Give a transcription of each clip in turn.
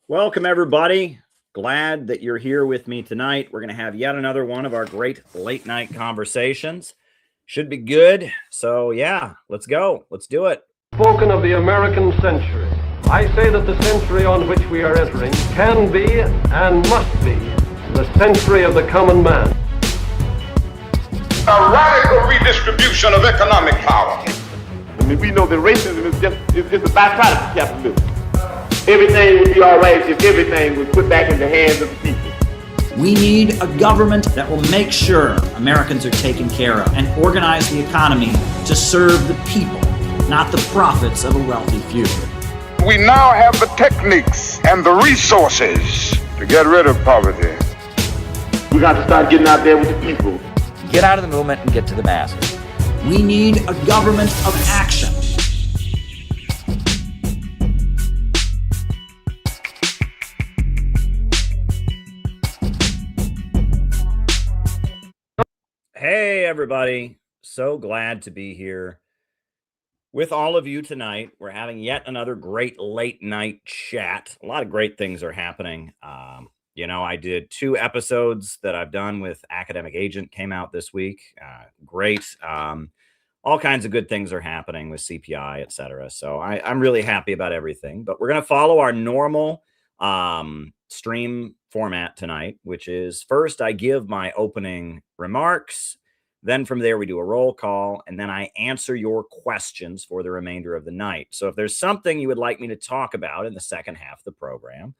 Welcome, everybody. Glad that you're here with me tonight. We're going to have yet another one of our great late night conversations. Should be good. So, yeah, let's go. Let's do it. Spoken of the American century. I say that the century on which we are entering can be and must be the century of the common man. A radical redistribution of economic power. I mean, we know that racism is just a byproduct of capitalism. Everything would be all right if everything was put back in the hands of the people. We need a government that will make sure Americans are taken care of and organize the economy to serve the people, not the profits of a wealthy few. We now have the techniques and the resources to get rid of poverty. We got to start getting out there with the people. Get out of the movement and get to the masses. We need a government of action. Hey, everybody. So glad to be here with all of you tonight. We're having yet another great late night chat. A lot of great things are happening. I did 2 episodes that I've done with Academic Agent came out this week. Great. All kinds of good things are happening with CPI, etc. So I'm really happy about everything. But we're going to follow our normal stream format tonight, which is first I give my opening remarks. Then from there, we do a roll call, and then I answer your questions for the remainder of the night. So if there's something you would like me to talk about in the second half of the program,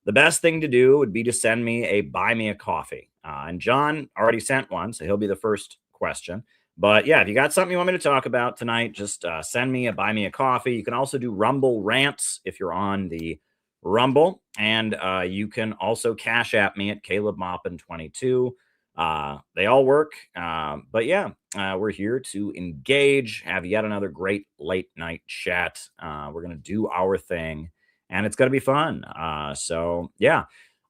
the best thing to do would be to send me a buy me a coffee. And John already sent one, so he'll be the first question. But yeah, if you got something you want me to talk about tonight, just send me a buy me a coffee. You can also do Rumble rants if you're on the Rumble, and you can also cash at me at Caleb Maupin 22. They all work. But yeah, we're here to engage, have yet another great late night chat. We're going to do our thing, and it's going to be fun. So yeah.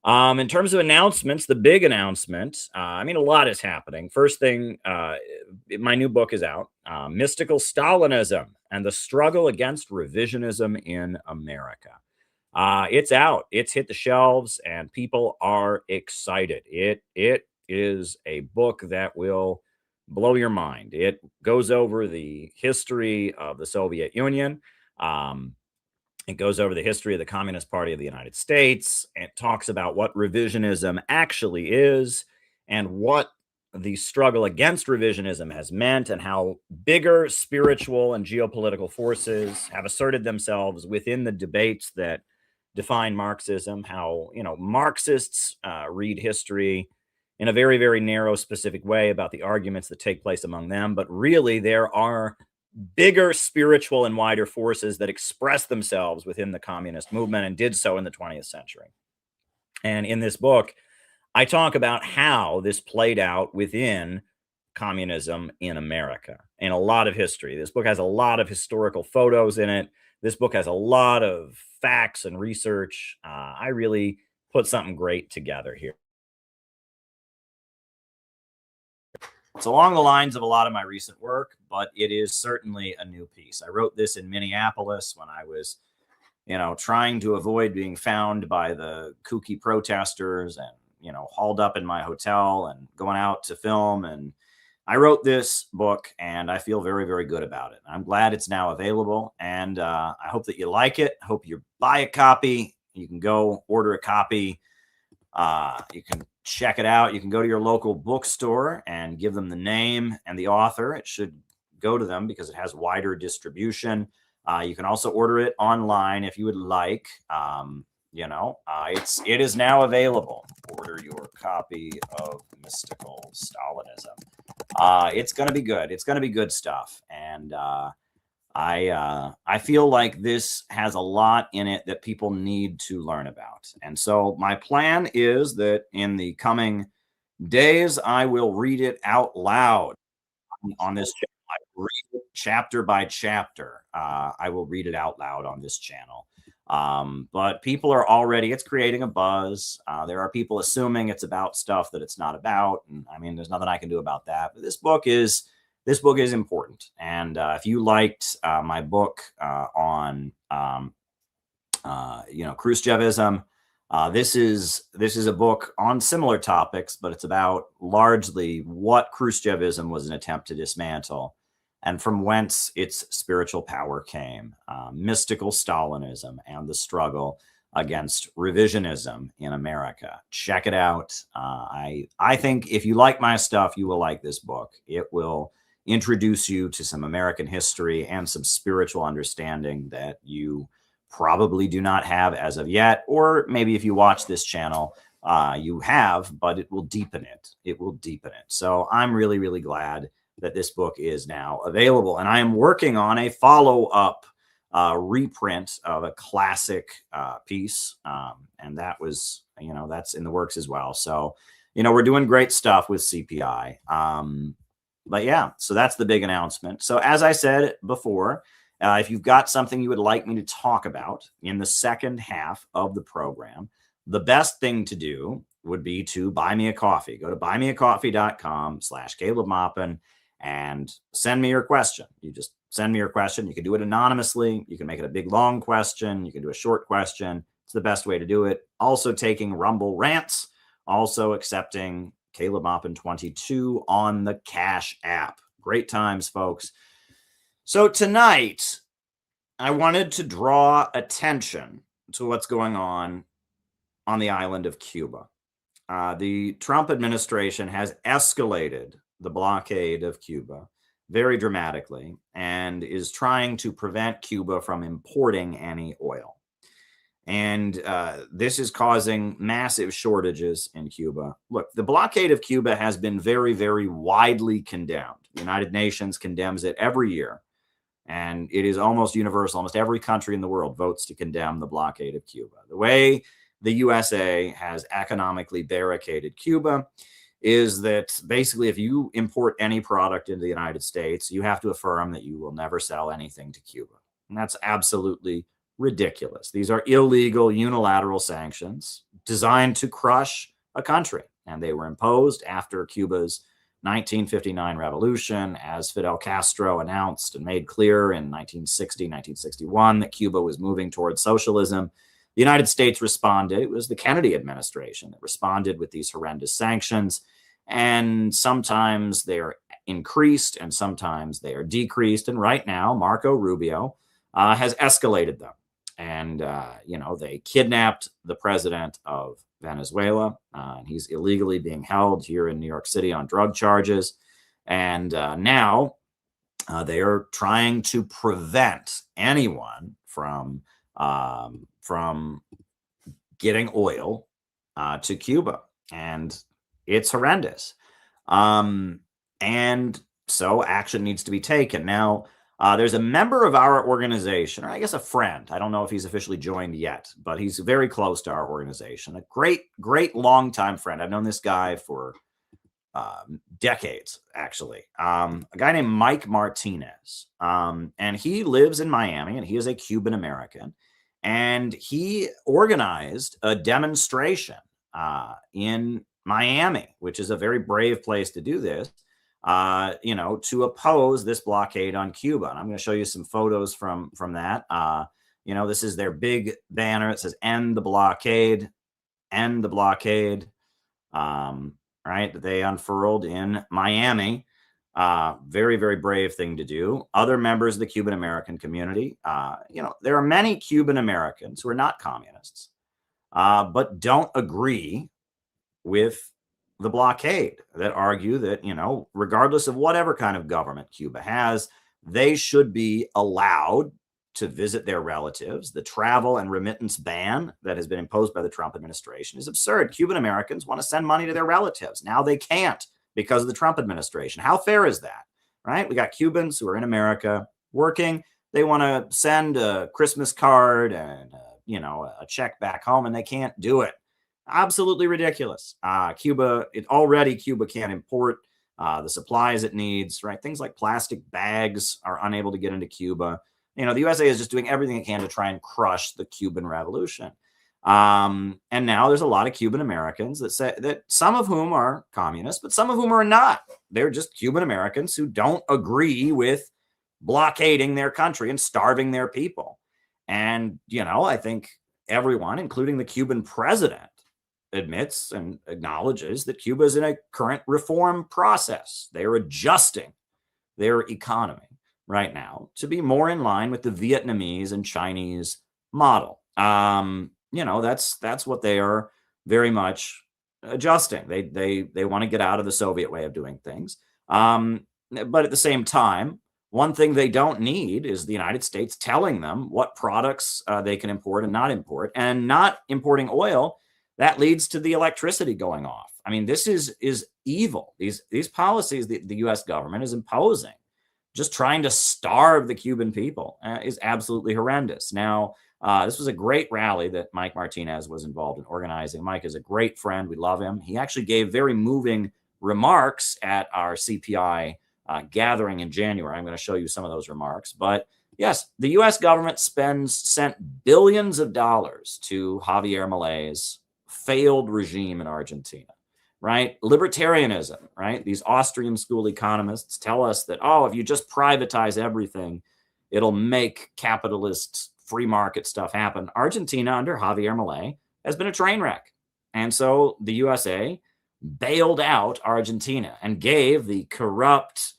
In terms of announcements, the big announcement, a lot is happening. First thing, my new book is out, Mystical Stalinism and the Struggle Against Revisionism in America. It's out. It's hit the shelves, and people are excited. It is a book that will blow your mind. It goes over the history of the Soviet Union. It goes over the history of the Communist Party of the United States. It talks about what revisionism actually is and what the struggle against revisionism has meant, and how bigger spiritual and geopolitical forces have asserted themselves within the debates that define Marxism, how, Marxists read history in a very, very narrow, specific way about the arguments that take place among them. But really, there are bigger spiritual and wider forces that express themselves within the communist movement and did so in the 20th century. And in this book, I talk about how this played out within communism in America in a lot of history. This book has a lot of historical photos in it. This book has a lot of facts and research. I really put something great together here. It's along the lines of a lot of my recent work, but it is certainly a new piece. I wrote this in Minneapolis when I was, trying to avoid being found by the kooky protesters and, hauled up in my hotel and going out to film. And I wrote this book, and I feel very, very good about it. I'm glad it's now available, and I hope that you like it. I hope you buy a copy. You can go order a copy. You can check it out. You can go to your local bookstore and give them the name and the author. It should go to them because it has wider distribution. You can also order it online if you would like. It is now available. Order your copy of Mystical Stalinism. It's going to be good. It's going to be good stuff. And I feel like this has a lot in it that people need to learn about. And so my plan is that in the coming days, I will read it out loud on this channel. I read it chapter by chapter. I will read it out loud on this channel. But people are already, it's creating a buzz. There are people assuming it's about stuff that it's not about. And there's nothing I can do about that. But this book is important. And if you liked my book on Khrushchevism, This is a book on similar topics, but it's about largely what Khrushchevism was an attempt to dismantle and from whence its spiritual power came, mystical Stalinism and the struggle against revisionism in America. Check it out. I think if you like my stuff, you will like this book. It will introduce you to some American history and some spiritual understanding that you probably do not have as of yet, or maybe if you watch this channel, you have, but it will deepen it. It will deepen it. So I'm really, really glad that this book is now available. And I am working on a follow-up reprint of a classic piece. And that was, that's in the works as well. So, we're doing great stuff with CPI. But yeah, so that's the big announcement. So as I said before, if you've got something you would like me to talk about in the second half of the program, the best thing to do would be to buy me a coffee. Go to buymeacoffee.com/Caleb Maupin and send me your question. You just send me your question. You can do it anonymously. You can make it a big, long question. You can do a short question. It's the best way to do it. Also taking Rumble rants, also accepting Caleb Maupin 22 on the Cash app. Great times, folks. So tonight, I wanted to draw attention to what's going on the island of Cuba. The Trump administration has escalated the blockade of Cuba very dramatically and is trying to prevent Cuba from importing any oil. And this is causing massive shortages in Cuba. Look, the blockade of Cuba has been very, very widely condemned. The United Nations condemns it every year. And it is almost universal. Almost every country in the world votes to condemn the blockade of Cuba. The way the USA has economically barricaded Cuba is that basically if you import any product into the United States, you have to affirm that you will never sell anything to Cuba. And that's absolutely ridiculous. These are illegal unilateral sanctions designed to crush a country. And they were imposed after Cuba's 1959 revolution, as Fidel Castro announced and made clear in 1960, 1961 that Cuba was moving towards socialism. The United States responded. It was the Kennedy administration that responded with these horrendous sanctions. And sometimes they are increased and sometimes they are decreased. And right now, Marco Rubio has escalated them. And, they kidnapped the president of Venezuela. And he's illegally being held here in New York City on drug charges. And now they are trying to prevent anyone from getting oil to Cuba. And it's horrendous. And so action needs to be taken. Now, there's a member of our organization, or I guess a friend. I don't know if he's officially joined yet, but he's very close to our organization. A great, great longtime friend. I've known this guy for decades, actually. A guy named Mike Martinez. And he lives in Miami, and he is a Cuban American. And he organized a demonstration in Miami, which is a very brave place to do this. To oppose this blockade on Cuba. And I'm going to show you some photos from that. This is their big banner. It says, "End the blockade, end the blockade." Right? They unfurled in Miami. Very, very brave thing to do. Other members of the Cuban American community, there are many Cuban Americans who are not communists, but don't agree with the blockade, that argue that, regardless of whatever kind of government Cuba has, they should be allowed to visit their relatives. The travel and remittance ban that has been imposed by the Trump administration is absurd. Cuban Americans want to send money to their relatives. Now they can't because of the Trump administration. How fair is that, right? We got Cubans who are in America working. They want to send a Christmas card and, a check back home, and they can't do it. Absolutely ridiculous. Cuba can't import the supplies it needs, right? Things like plastic bags are unable to get into Cuba. The USA is just doing everything it can to try and crush the Cuban revolution. And now there's a lot of Cuban Americans that say that, some of whom are communists, but some of whom are not. They're just Cuban Americans who don't agree with blockading their country and starving their people. And, I think everyone, including the Cuban president, admits and acknowledges that Cuba is in a current reform process. They are adjusting their economy right now to be more in line with the Vietnamese and Chinese model. That's what they are very much adjusting. They want to get out of the Soviet way of doing things. But at the same time, one thing they don't need is the United States telling them what products they can import and not import. And not importing oil, that leads to the electricity going off. I mean, this is evil. These policies the U.S. government is imposing, just trying to starve the Cuban people, is absolutely horrendous. Now, this was a great rally that Mike Martinez was involved in organizing. Mike is a great friend. We love him. He actually gave very moving remarks at our CPI gathering in January. I'm going to show you some of those remarks. But yes, the U.S. government sent billions of dollars to Javier Milei's failed regime in Argentina, right? Libertarianism, right? These Austrian school economists tell us that, oh, if you just privatize everything, it'll make capitalist free market stuff happen. Argentina under Javier Milei has been a train wreck. And so the USA bailed out Argentina and gave the corrupt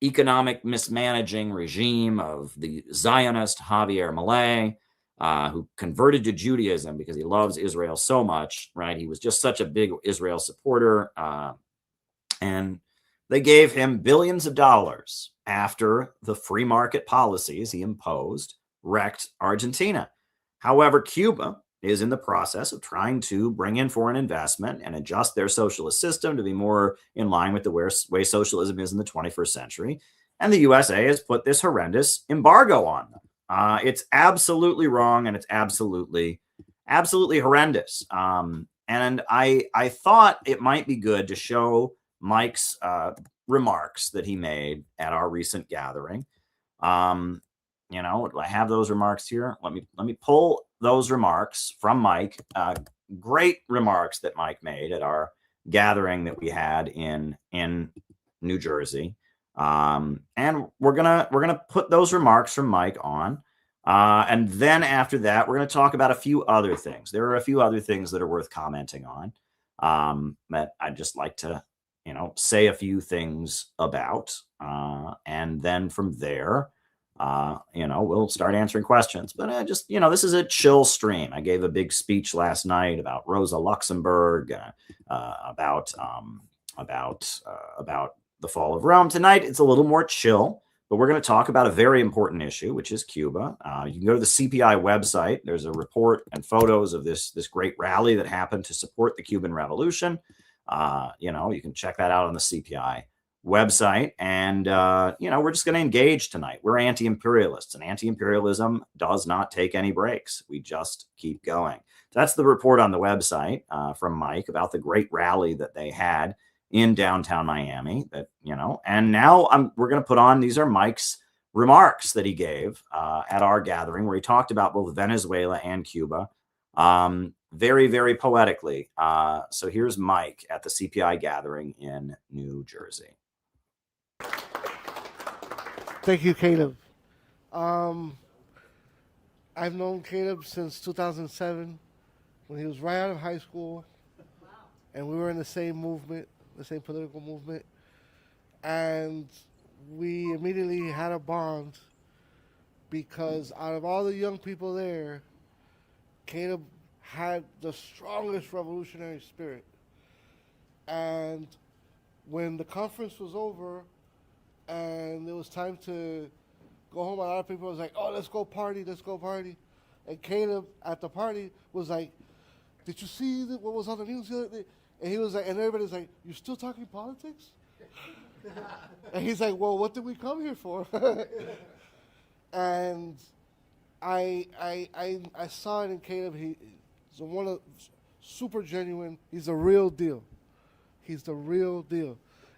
economic mismanaging regime of the Zionist Javier Milei, who converted to Judaism because he loves Israel so much, right? He was just such a big Israel supporter. And they gave him billions of dollars after the free market policies he imposed wrecked Argentina. However, Cuba is in the process of trying to bring in foreign investment and adjust their socialist system to be more in line with the way socialism is in the 21st century. And the USA has put this horrendous embargo on them. It's absolutely wrong, and it's absolutely horrendous. And I thought it might be good to show Mike's remarks that he made at our recent gathering. I have those remarks here. Let me pull those remarks from Mike. Great remarks that Mike made at our gathering that we had in New Jersey. And we're gonna put those remarks from Mike on. And then after that, we're going to talk about a few other things. There are a few other things that are worth commenting on that I'd just like to, say a few things about. And then from there, we'll start answering questions. But this is a chill stream. I gave a big speech last night about Rosa Luxembourg, about the fall of Rome. Tonight, it's a little more chill. But we're going to talk about a very important issue, which is Cuba. You can go to the CPI website. There's a report and photos of this great rally that happened to support the Cuban Revolution. You can check that out on the CPI website. And, we're just going to engage tonight. We're anti-imperialists, and anti-imperialism does not take any breaks. We just keep going. That's the report on the website from Mike about the great rally that they had in downtown Miami, and now we're going to put on, these are Mike's remarks that he gave at our gathering, where he talked about both Venezuela and Cuba very, very poetically. So here's Mike at the CPI gathering in New Jersey. Thank you, Caleb. I've known Caleb since 2007, when he was right out of high school, and we were in the same movement, the same political movement, and we immediately had a bond because out of all the young people there, Caleb had the strongest revolutionary spirit. And when the conference was over and it was time to go home, a lot of people was like, oh, let's go party. And Caleb at the party was like, did you see what was on the news the other day? And he was like, and everybody's like, you're still talking politics? And he's like, well, what did we come here for? And I saw it in Caleb. He's super genuine. He's the real deal.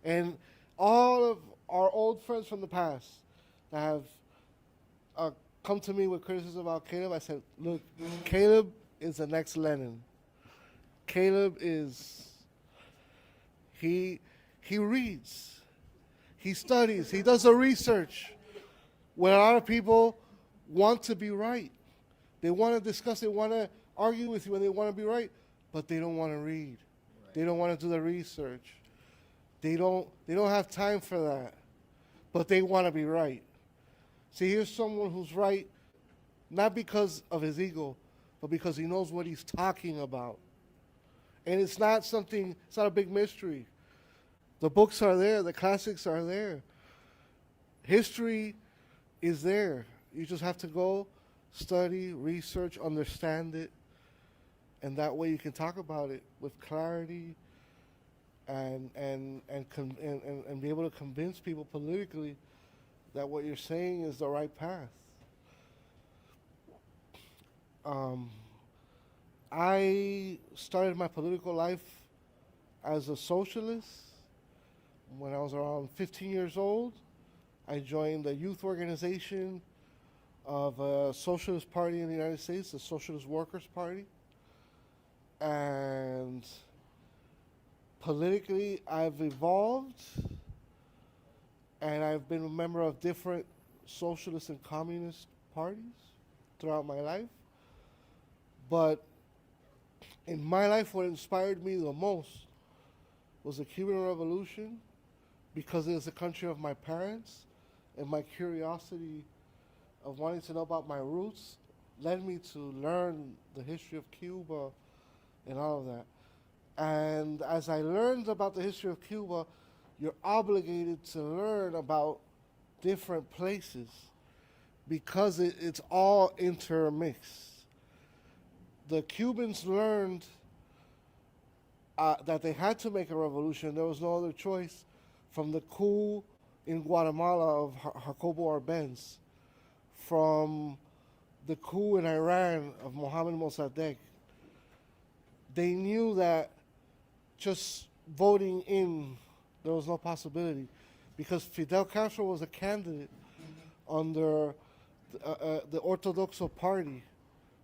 And all of our old friends from the past that have come to me with criticism about Caleb, I said, look, Caleb is the next Lenin. Caleb is... He reads, he studies, he does the research. When a lot of people want to be right, They want to discuss, they want to argue with you, and they want to be right, but they don't want to read. Right. They don't want to do the research. They don't have time for that, but they want to be right. See, here's someone who's right, not because of his ego, but because he knows what he's talking about. And it's not a big mystery. The books are there, the classics are there. History is there. You just have to go, study, research, understand it, and that way you can talk about it with clarity and be able to convince people politically that what you're saying is the right path. I started my political life as a socialist. When I was around 15 years old, I joined a youth organization of a socialist party in the United States, the Socialist Workers' Party. And politically, I've evolved, and I've been a member of different socialist and communist parties throughout my life. But in my life, what inspired me the most was the Cuban Revolution, because it was the country of my parents, and my curiosity of wanting to know about my roots led me to learn the history of Cuba and all of that. And as I learned about the history of Cuba, you're obligated to learn about different places because it's all intermixed. The Cubans learned that they had to make a revolution. There was no other choice from the coup in Guatemala of Jacobo Arbenz, from the coup in Iran of Mohammad Mossadegh. They knew that just voting in, there was no possibility, because Fidel Castro was a candidate under the Ortodoxo Party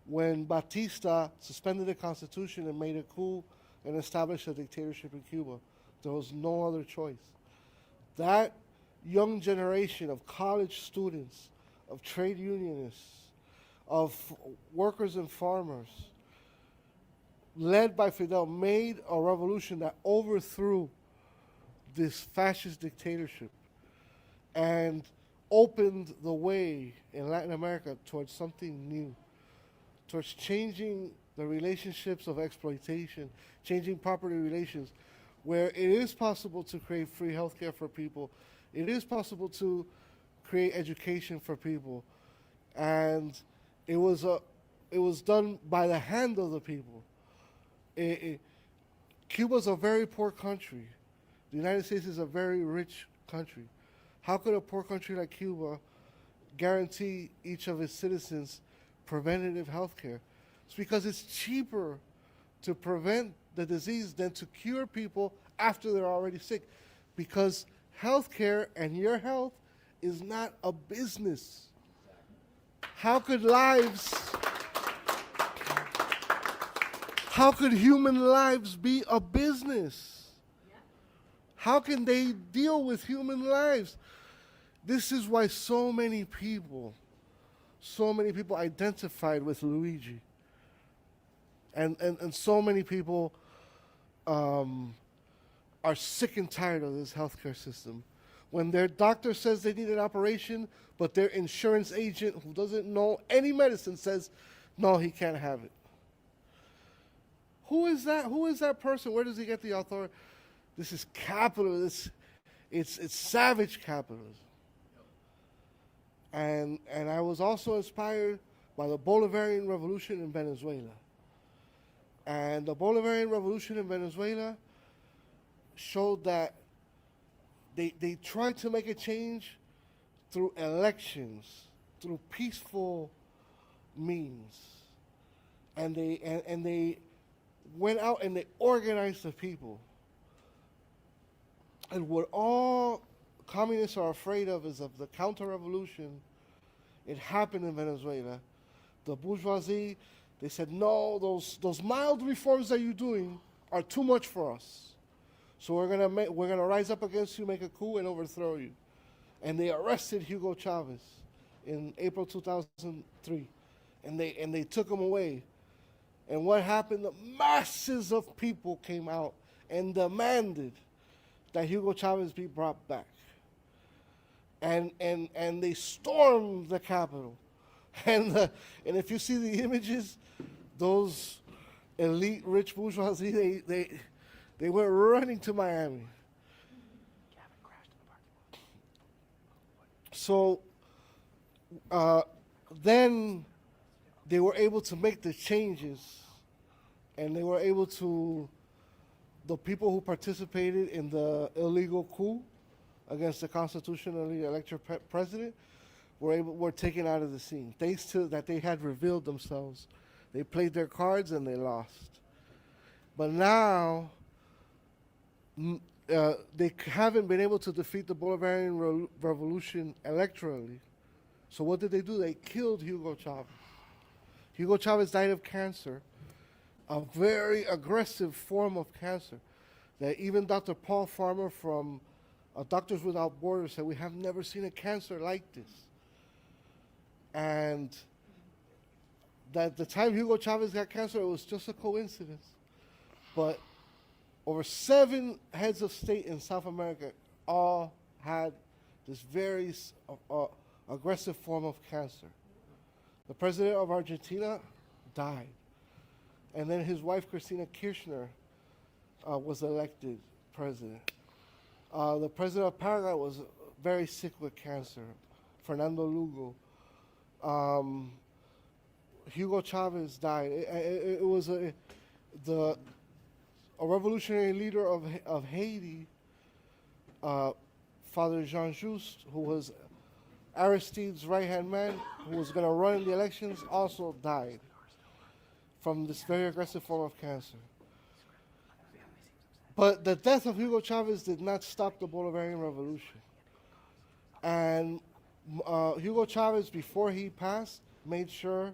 when Batista suspended the Constitution and made a coup and established a dictatorship in Cuba. There was no other choice. That young generation of college students, of trade unionists, of workers and farmers, led by Fidel, made a revolution that overthrew this fascist dictatorship and opened the way in Latin America towards something new, towards changing the relationships of exploitation, changing property relations, where it is possible to create free healthcare for people. It is possible to create education for people. And it was done by the hand of the people. Cuba's a very poor country. The United States is a very rich country. How could a poor country like Cuba guarantee each of its citizens preventative health care? It's because it's cheaper to prevent the disease than to cure people after they're already sick. Because health care and your health is not a business. How could human lives be a business? How can they deal with human lives? This is why so many people identified with Luigi. And so many people are sick and tired of this healthcare system. When their doctor says they need an operation, but their insurance agent, who doesn't know any medicine, says, no, he can't have it. Who is that? Who is that person? Where does he get the authority? This is capitalism. It's savage capitalism. And I was also inspired by the Bolivarian Revolution in Venezuela. And the Bolivarian Revolution in Venezuela showed that they tried to make a change through elections, through peaceful means. And they went out and they organized the people. And what all communists are afraid of is of the counter-revolution. It happened in Venezuela. The bourgeoisie, they said, no, those mild reforms that you're doing are too much for us. So we're gonna rise up against you, make a coup, and overthrow you. And they arrested Hugo Chavez in April 2003. and they took him away. And what happened? The masses of people came out and demanded that Hugo Chavez be brought back. And they stormed the Capitol. And if you see the images, those elite rich bourgeoisie, they went running to Miami. So then they were able to make the changes, and they were able to, the people who participated in the illegal coup against the constitutionally elected president were taken out of the scene, thanks to that they had revealed themselves. They played their cards and they lost. But now they haven't been able to defeat the Bolivarian revolution electorally. So what did they do? They killed Hugo Chavez. Hugo Chavez died of cancer, a very aggressive form of cancer that even Dr. Paul Farmer from Doctors Without Borders said, we have never seen a cancer like this. And that the time Hugo Chavez got cancer, it was just a coincidence. But over 7 heads of state in South America all had this very aggressive form of cancer. The president of Argentina died. And then his wife, Cristina Kirchner, was elected president. The president of Paraguay was very sick with cancer, Fernando Lugo. Hugo Chavez died. It was a revolutionary leader of Haiti, Father Jean Just, who was Aristide's right-hand man, who was going to run in the elections, also died from this very aggressive form of cancer. But the death of Hugo Chavez did not stop the Bolivarian Revolution. And Hugo Chavez, before he passed, made sure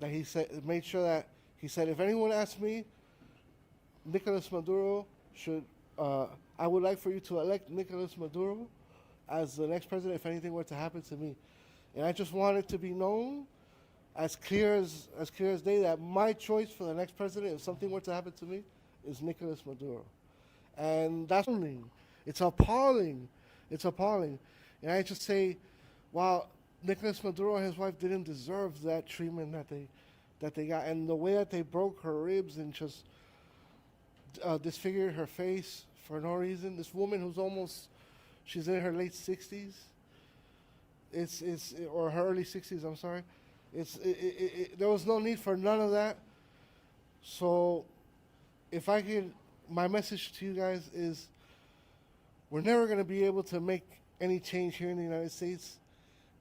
that he said, if anyone asks me, Nicolas Maduro should, I would like for you to elect Nicolas Maduro as the next president if anything were to happen to me. And I just want it to be known as clear as day that my choice for the next president, if something were to happen to me, is Nicolas Maduro. And that's only, it's appalling. It's appalling. And I just say, wow, Nicolas Maduro and his wife didn't deserve that treatment that they got. And the way that they broke her ribs and just disfigured her face for no reason. This woman who's she's in her late 60s. Or her early 60s, I'm sorry. There was no need for none of that. So if I could, my message to you guys is, we're never going to be able to make any change here in the United States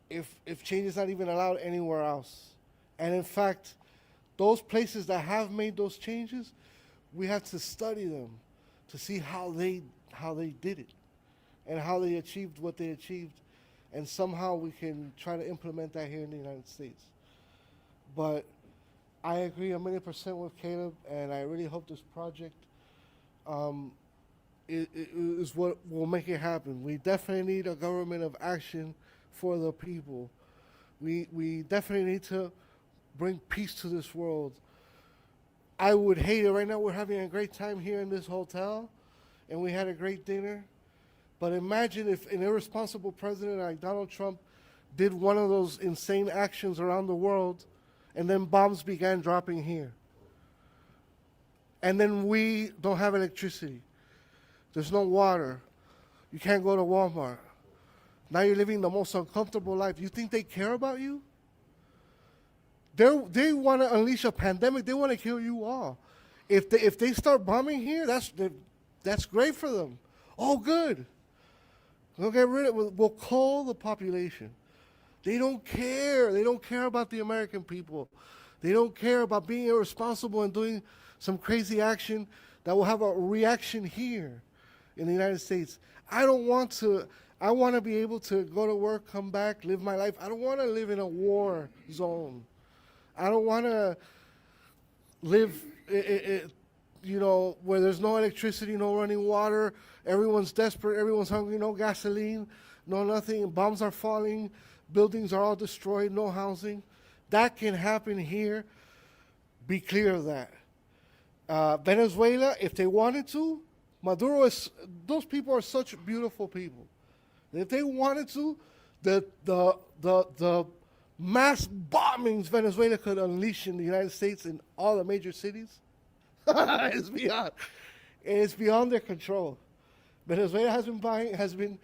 if change is not even allowed anywhere else. And in fact, those places that have made those changes, we have to study them to see how they did it and how they achieved what they achieved. And somehow we can try to implement that here in the United States. But I agree 1,000,000% with Caleb, and I really hope this project is what will make it happen. We definitely need a government of action for the people. We definitely need to bring peace to this world. I would hate it. Right now we're having a great time here in this hotel, and we had a great dinner. But imagine if an irresponsible president like Donald Trump did one of those insane actions around the world, and then bombs began dropping here. And then we don't have electricity. There's no water. You can't go to Walmart. Now you're living the most uncomfortable life. You think they care about you? They want to unleash a pandemic. They want to kill you all. If they start bombing here, that's great for them. Oh, good. We'll get rid of it. We'll cull the population. They don't care. They don't care about the American people. They don't care about being irresponsible and doing some crazy action that will have a reaction here in the United States. I want to be able to go to work, come back, live my life. I don't want to live in a war zone. I don't want to live, where there's no electricity, no running water, everyone's desperate, everyone's hungry, no gasoline, no nothing, bombs are falling, buildings are all destroyed, no housing. that can happen here. Be clear of that. Venezuela, if they wanted to, those people are such beautiful people. If they wanted to, the mass bombings Venezuela could unleash in the United States in all the major cities, it's beyond their control. Venezuela has been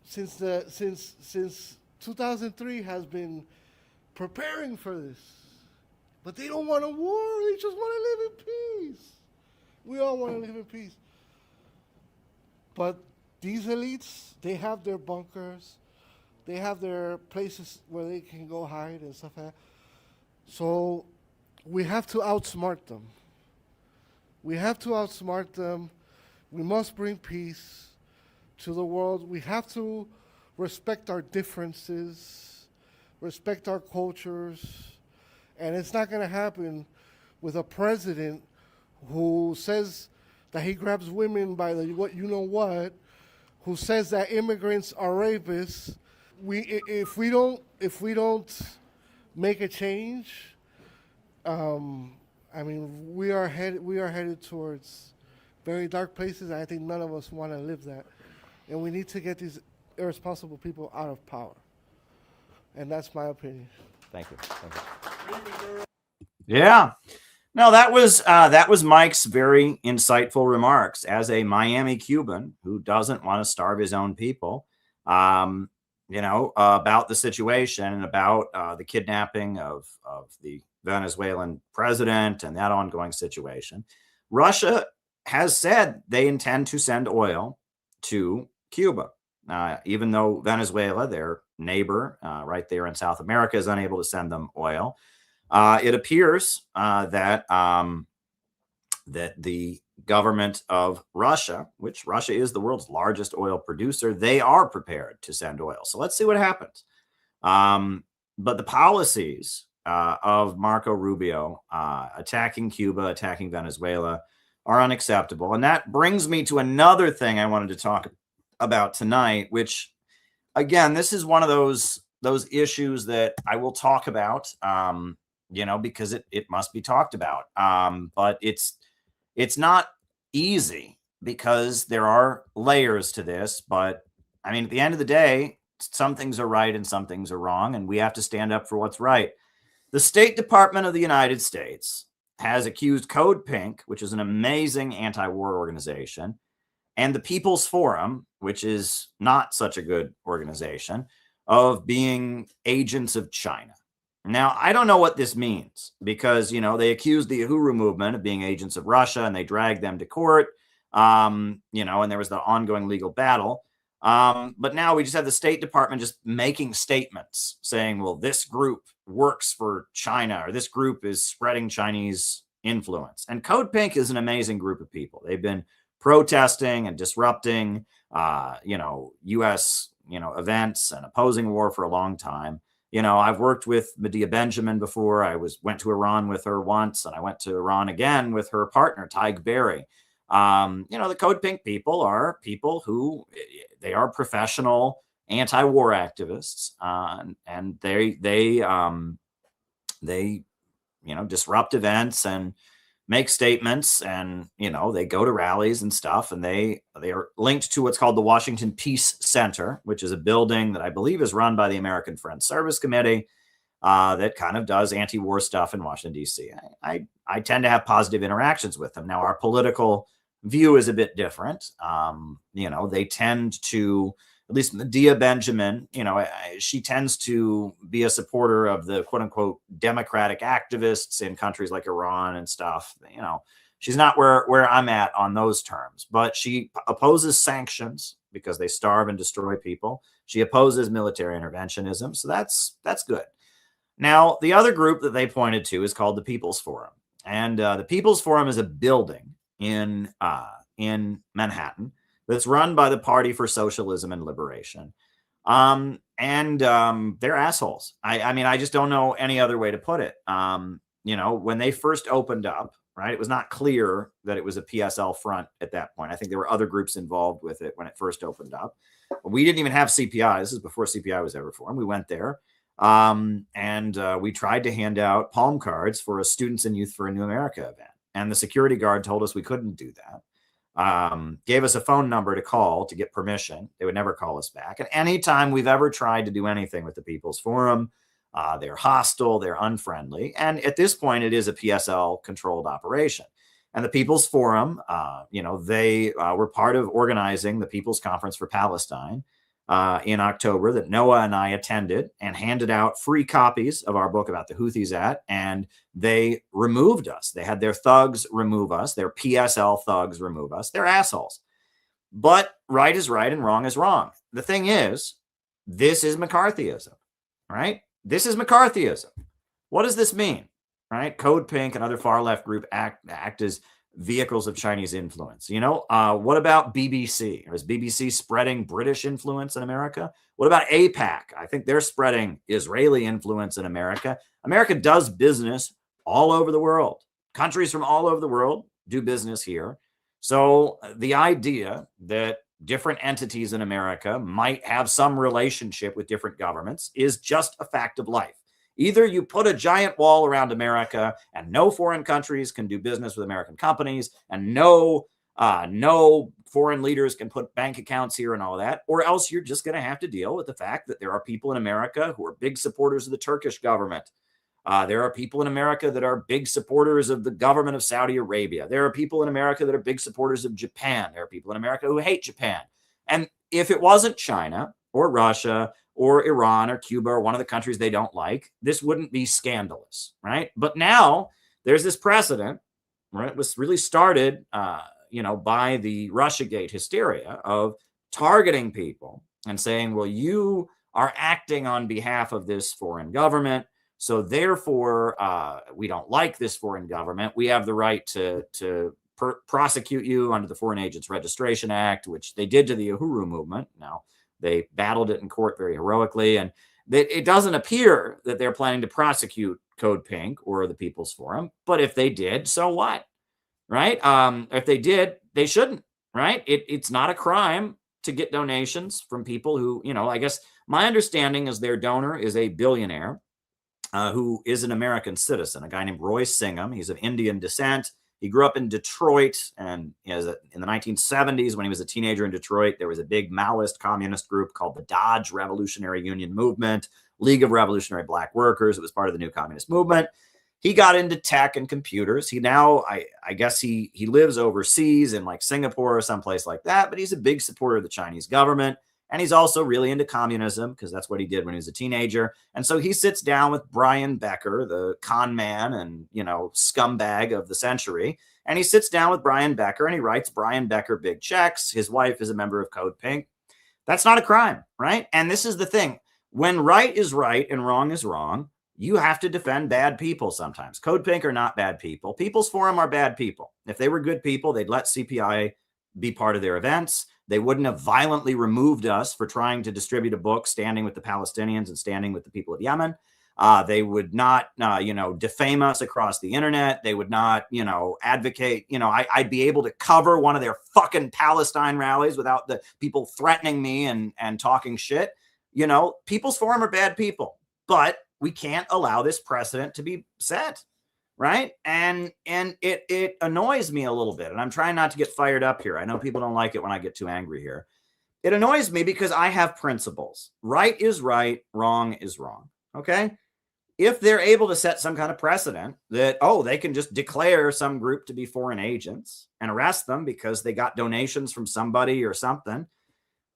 since 2003 has been preparing for this, but they don't want a war. They just want to live in peace. We all want to live in peace, but these elites, they have their bunkers, they have their places where they can go hide and stuff like that. So we have to outsmart them. We have to outsmart them. We must bring peace to the world. We have to respect our differences, respect our cultures, and it's not going to happen with a president who says that he grabs women by the what you know what, who says that immigrants are rapists. If we don't make a change, we are headed towards very dark places, and I think none of us want to live that. And we need to get these irresponsible people out of power. And that's my opinion. Thank you. Yeah. No, that was Mike's very insightful remarks as a Miami Cuban who doesn't want to starve his own people, about the situation and about the kidnapping of the Venezuelan president and that ongoing situation. Russia has said they intend to send oil to Cuba, even though Venezuela, their neighbor right there in South America, is unable to send them oil. It appears that the government of Russia, which Russia is the world's largest oil producer, they are prepared to send oil. So let's see what happens. But the policies of Marco Rubio attacking Cuba, attacking Venezuela are unacceptable. And that brings me to another thing I wanted to talk about tonight, which, again, this is one of those issues that I will talk about, because it must be talked about. But it's not easy because there are layers to this. But I mean, at the end of the day, some things are right and some things are wrong, and we have to stand up for what's right. The State Department of the United States has accused Code Pink, which is an amazing anti-war organization, and the People's Forum, which is not such a good organization, of being agents of China. Now, I don't know what this means because, they accused the Uhuru movement of being agents of Russia and they dragged them to court, and there was the ongoing legal battle. But now we just have the State Department just making statements saying, well, this group works for China or this group is spreading Chinese influence. And Code Pink is an amazing group of people. They've been protesting and disrupting, U.S., events and opposing war for a long time. I've worked with Medea Benjamin before. I went to Iran with her once, and I went to Iran again with her partner, Tig Berry. The Code Pink people are people who they are professional anti-war activists, and they disrupt events and make statements, and they go to rallies and stuff, and they are linked to what's called the Washington Peace Center, which is a building that I believe is run by the American Friends Service Committee that kind of does anti-war stuff in Washington, D.C. I tend to have positive interactions with them. Now, our political view is a bit different. They tend to, at least Medea Benjamin, she tends to be a supporter of the quote unquote democratic activists in countries like Iran and stuff. She's not where I'm at on those terms, but she opposes sanctions because they starve and destroy people. She opposes military interventionism. So that's good. Now, the other group that they pointed to is called the People's Forum. And the People's Forum is a building in Manhattan that's run by the Party for Socialism and Liberation. And they're assholes. I just don't know any other way to put it. When they first opened up, right, it was not clear that it was a PSL front at that point. I think there were other groups involved with it when it first opened up. We didn't even have CPI. This is before CPI was ever formed. We went there. We tried to hand out palm cards for a Students and Youth for a New America event. And the security guard told us we couldn't do that. Gave us a phone number to call to get permission. They would never call us back. And anytime we've ever tried to do anything with the People's Forum, they're hostile, they're unfriendly. And at this point, it is a PSL controlled operation. And the People's Forum, they were part of organizing the People's Conference for Palestine in October that Noah and I attended, and handed out free copies of our book about the Houthis and they removed us. They had their thugs remove us, their PSL thugs remove us. They're assholes. But right is right and wrong is wrong. The thing is, this is McCarthyism, right? This is McCarthyism. What does this mean? Right? Code Pink and other far left group act as vehicles of Chinese influence. What about BBC? Is BBC spreading British influence in America? What about AIPAC? I think they're spreading Israeli influence in America. America does business all over the world. Countries from all over the world do business here. So the idea that different entities in America might have some relationship with different governments is just a fact of life. Either you put a giant wall around America and no foreign countries can do business with American companies, and no foreign leaders can put bank accounts here and all that, or else you're just going to have to deal with the fact that there are people in America who are big supporters of the Turkish government. There are people in America that are big supporters of the government of Saudi Arabia. There are people in America that are big supporters of Japan. There are people in America who hate Japan. And if it wasn't China or Russia or Iran or Cuba or one of the countries they don't like, this wouldn't be scandalous, right? But now there's this precedent, right? It was really started, by the Russiagate hysteria of targeting people and saying, well, you are acting on behalf of this foreign government, so therefore we don't like this foreign government. We have the right to prosecute you under the Foreign Agents Registration Act, which they did to the Uhuru movement. Now, they battled it in court very heroically, and it doesn't appear that they're planning to prosecute Code Pink or the People's Forum. But if they did, so what? Right? If they did, they shouldn't. Right? It's not a crime to get donations from people who, I guess my understanding is their donor is a billionaire who is an American citizen, a guy named Roy Singham. He's of Indian descent. He grew up in Detroit, and in the 1970s, when he was a teenager in Detroit, there was a big Maoist communist group called the Dodge Revolutionary Union Movement, League of Revolutionary Black Workers. It was part of the new communist movement. He got into tech and computers. He now, I guess he lives overseas in like Singapore or someplace like that, but he's a big supporter of the Chinese government. And he's also really into communism because that's what he did when he was a teenager. And so he sits down with Brian Becker, the con man and, scumbag of the century. And he sits down with Brian Becker and he writes Brian Becker big checks. His wife is a member of Code Pink. That's not a crime, right? And this is the thing. When right is right and wrong is wrong, you have to defend bad people sometimes. Code Pink are not bad people. People's Forum are bad people. If they were good people, they'd let CPI be part of their events. They wouldn't have violently removed us for trying to distribute a book standing with the Palestinians and standing with the people of Yemen. They would not, defame us across the internet. They would not, advocate. I'd be able to cover one of their fucking Palestine rallies without the people threatening me and talking shit. People's Forum are bad people, but we can't allow this precedent to be set. Right. And it annoys me a little bit. And I'm trying not to get fired up here. I know people don't like it when I get too angry here. It annoys me because I have principles. Right is right. Wrong is wrong. OK, if they're able to set some kind of precedent that, they can just declare some group to be foreign agents and arrest them because they got donations from somebody or something,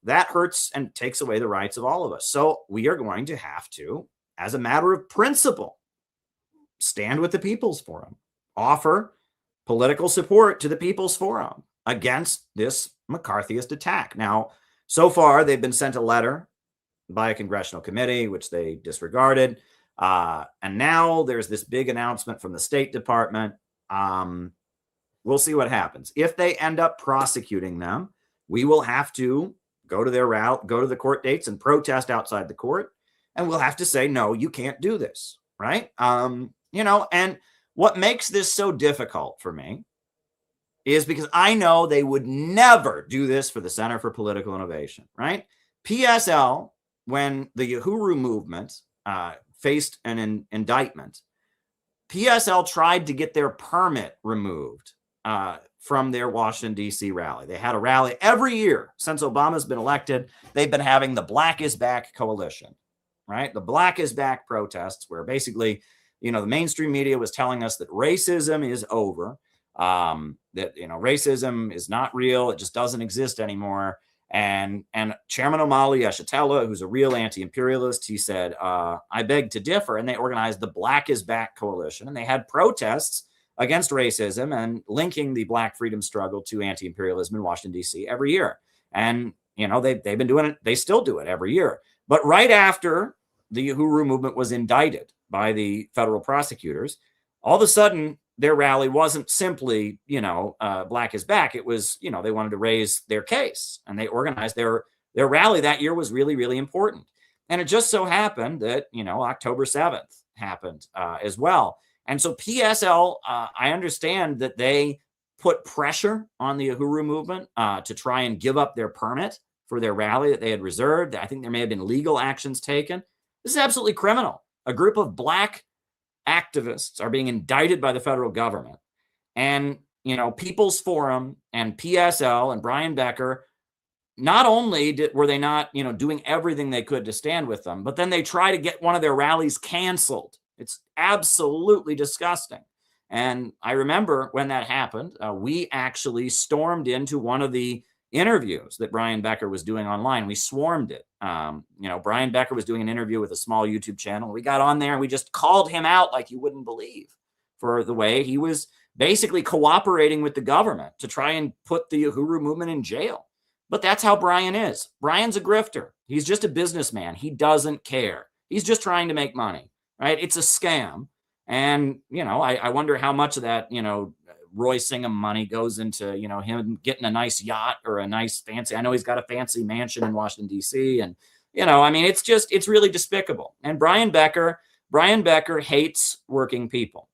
that hurts and takes away the rights of all of us. So we are going to have to, as a matter of principle, stand with the People's Forum, offer political support to the People's Forum against this McCarthyist attack. Now, so far, they've been sent a letter by a congressional committee, which they disregarded. And now there's this big announcement from the State Department. We'll see what happens. If they end up prosecuting them, we will have to go to their route, go to the court dates and protest outside the court. And we'll have to say, no, you can't do this. Right. And what makes this so difficult for me is because I know they would never do this for the Center for Political Innovation, right? PSL, when the Uhuru movement faced an indictment, PSL tried to get their permit removed from their Washington, D.C. rally. They had a rally every year since Obama's been elected. They've been having the Black is Back coalition, right? The Black is Back protests, where basically, the mainstream media was telling us that racism is over, that, racism is not real. It just doesn't exist anymore. And Chairman Omali Yeshitela, who's a real anti-imperialist, he said, I beg to differ. And they organized the Black is Back coalition, and they had protests against racism and linking the Black freedom struggle to anti-imperialism in Washington, D.C. every year. And, they've been doing it. They still do it every year. But right after the Uhuru movement was indicted by the federal prosecutors, all of a sudden, their rally wasn't simply, Black is Back. It was, they wanted to raise their case, and they organized their rally that year was really, really important. And it just so happened that, October 7th happened as well. And so PSL, I understand that they put pressure on the Uhuru movement to try and give up their permit for their rally that they had reserved. I think there may have been legal actions taken. This is absolutely criminal. A group of Black activists are being indicted by the federal government. And, People's Forum and PSL and Brian Becker, not only were they not, doing everything they could to stand with them, but then they try to get one of their rallies canceled. It's absolutely disgusting. And I remember when that happened, we actually stormed into one of the interviews that Brian Becker was doing online. We swarmed it. Brian Becker was doing an interview with a small YouTube channel. We got on there and we just called him out like you wouldn't believe for the way he was basically cooperating with the government to try and put the Uhuru movement in jail. But that's how Brian is. Brian's a grifter. He's just a businessman. He doesn't care. He's just trying to make money, right? It's a scam. And, I wonder how much of that, Roy Singham money goes into, him getting a nice yacht or a nice fancy. I know he's got a fancy mansion in Washington, D.C. And, it's really despicable. And Brian Becker hates working people,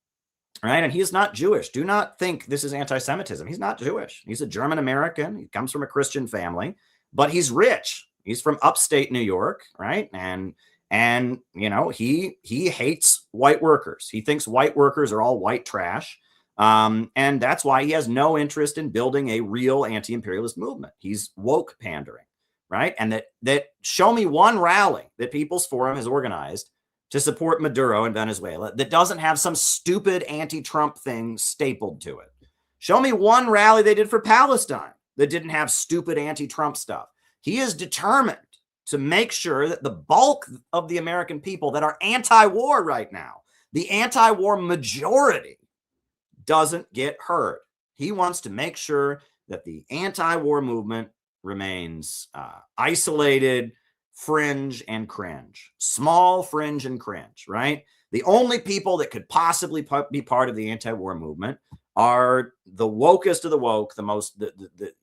right? And he's not Jewish. Do not think this is anti-Semitism. He's not Jewish. He's a German American. He comes from a Christian family, but he's rich. He's from upstate New York, right? And he hates white workers. He thinks white workers are all white trash. And that's why he has no interest in building a real anti-imperialist movement. He's woke pandering, right? And that show me one rally that People's Forum has organized to support Maduro in Venezuela that doesn't have some stupid anti-Trump thing stapled to it. Show me one rally they did for Palestine that didn't have stupid anti-Trump stuff. He is determined to make sure that the bulk of the American people that are anti-war right now, the anti-war majority, doesn't get hurt. He wants to make sure that the anti-war movement remains isolated, fringe, and cringe. Small, fringe, and cringe, right? The only people that could possibly be part of the anti-war movement are the wokest of the woke, the most,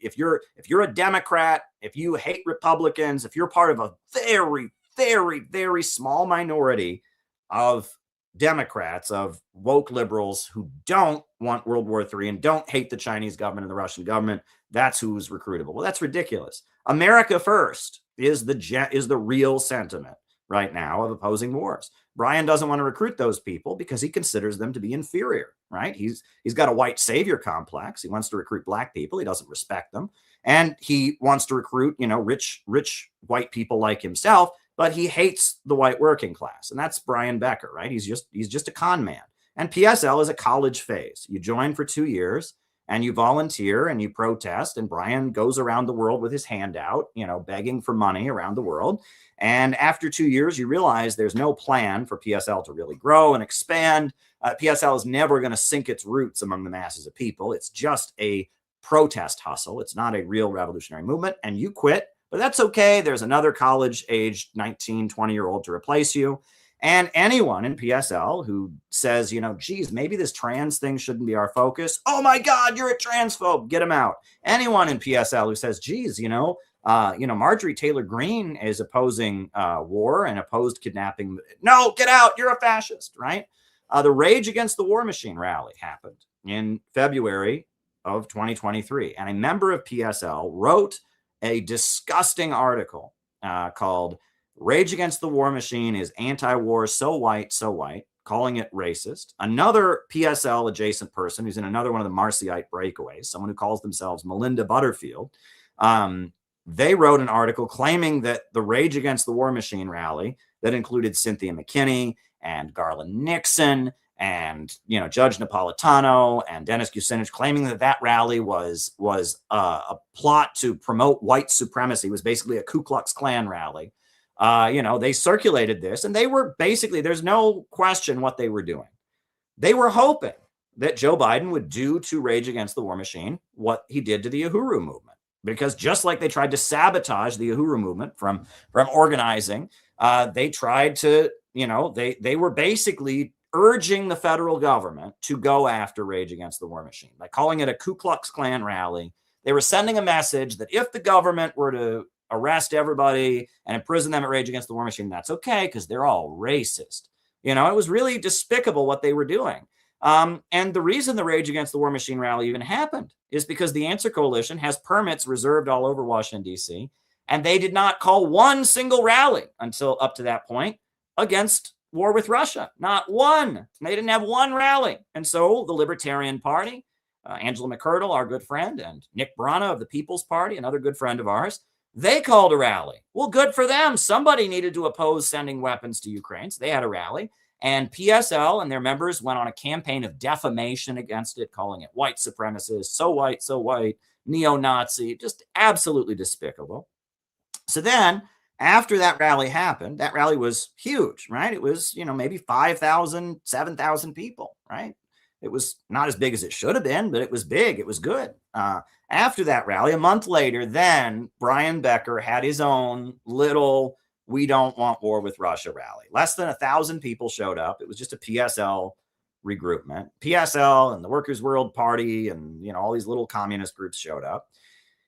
if you're a Democrat, if you hate Republicans, if you're part of a very, very, very small minority of Democrats, of woke liberals who don't want World War III and don't hate the Chinese government and the Russian government, that's who's recruitable. Well, that's ridiculous. America first is the real sentiment right now of opposing wars. Brian doesn't want to recruit those people because he considers them to be inferior, right? He's got a white savior complex. He wants to recruit Black people. He doesn't respect them. And he wants to recruit, rich white people like himself, but he hates the white working class. And that's Brian Becker, right? He's just a con man. And PSL is a college phase. You join for 2 years and you volunteer and you protest. And Brian goes around the world with his hand out, begging for money around the world. And after 2 years, you realize there's no plan for PSL to really grow and expand. PSL is never going to sink its roots among the masses of people. It's just a protest hustle. It's not a real revolutionary movement. And you quit, but that's okay. There's another college-aged 19, 20-year-old to replace you. And anyone in PSL who says, geez, maybe this trans thing shouldn't be our focus. Oh my God, you're a transphobe. Get him out. Anyone in PSL who says, geez, Marjorie Taylor Greene is opposing war and opposed kidnapping. No, get out. You're a fascist, right? The Rage Against the War Machine rally happened in February of 2023. And a member of PSL wrote a disgusting article called Rage Against the War Machine is anti-war, so white, calling it racist. Another PSL adjacent person who's in another one of the Marcyite breakaways, someone who calls themselves Melinda Butterfield, they wrote an article claiming that the Rage Against the War Machine rally that included Cynthia McKinney and Garland Nixon and, you know, Judge Napolitano and Dennis Kucinich, claiming that that rally was a plot to promote white supremacy, was basically a Ku Klux Klan rally. You know, they circulated this, and they were basically, there's no question what they were doing. They were hoping that Joe Biden would do to Rage Against the War Machine what he did to the Uhuru movement, because just like they tried to sabotage the Uhuru movement from organizing, they tried to, you know, they were basically urging the federal government to go after Rage Against the War Machine by calling it a Ku Klux Klan rally. They were sending a message that if the government were to arrest everybody and imprison them at Rage Against the War Machine, that's okay, because they're all racist. You know, it was really despicable what they were doing. And the reason the Rage Against the War Machine rally even happened is because the Answer Coalition has permits reserved all over Washington, D.C., and they did not call one single rally until up to that point against war with Russia. Not one. They didn't have one rally. And so the Libertarian Party, Angela McCurdle, our good friend, and Nick Brana of the People's Party, another good friend of ours, they called a rally. Well, good for them. Somebody needed to oppose sending weapons to Ukraine. So they had a rally. And PSL and their members went on a campaign of defamation against it, calling it white supremacist, so white, neo-Nazi, just absolutely despicable. So then, after that rally happened, that rally was huge, right? It was, you know, maybe 5,000, 7,000 people, right? It was not as big as it should have been, but it was big. It was good. After that rally, a month later, then Brian Becker had his own little "We Don't Want War with Russia" rally. Less than 1,000 people showed up. It was just a PSL regroupment. PSL and the Workers' World Party and, you know, all these little communist groups showed up.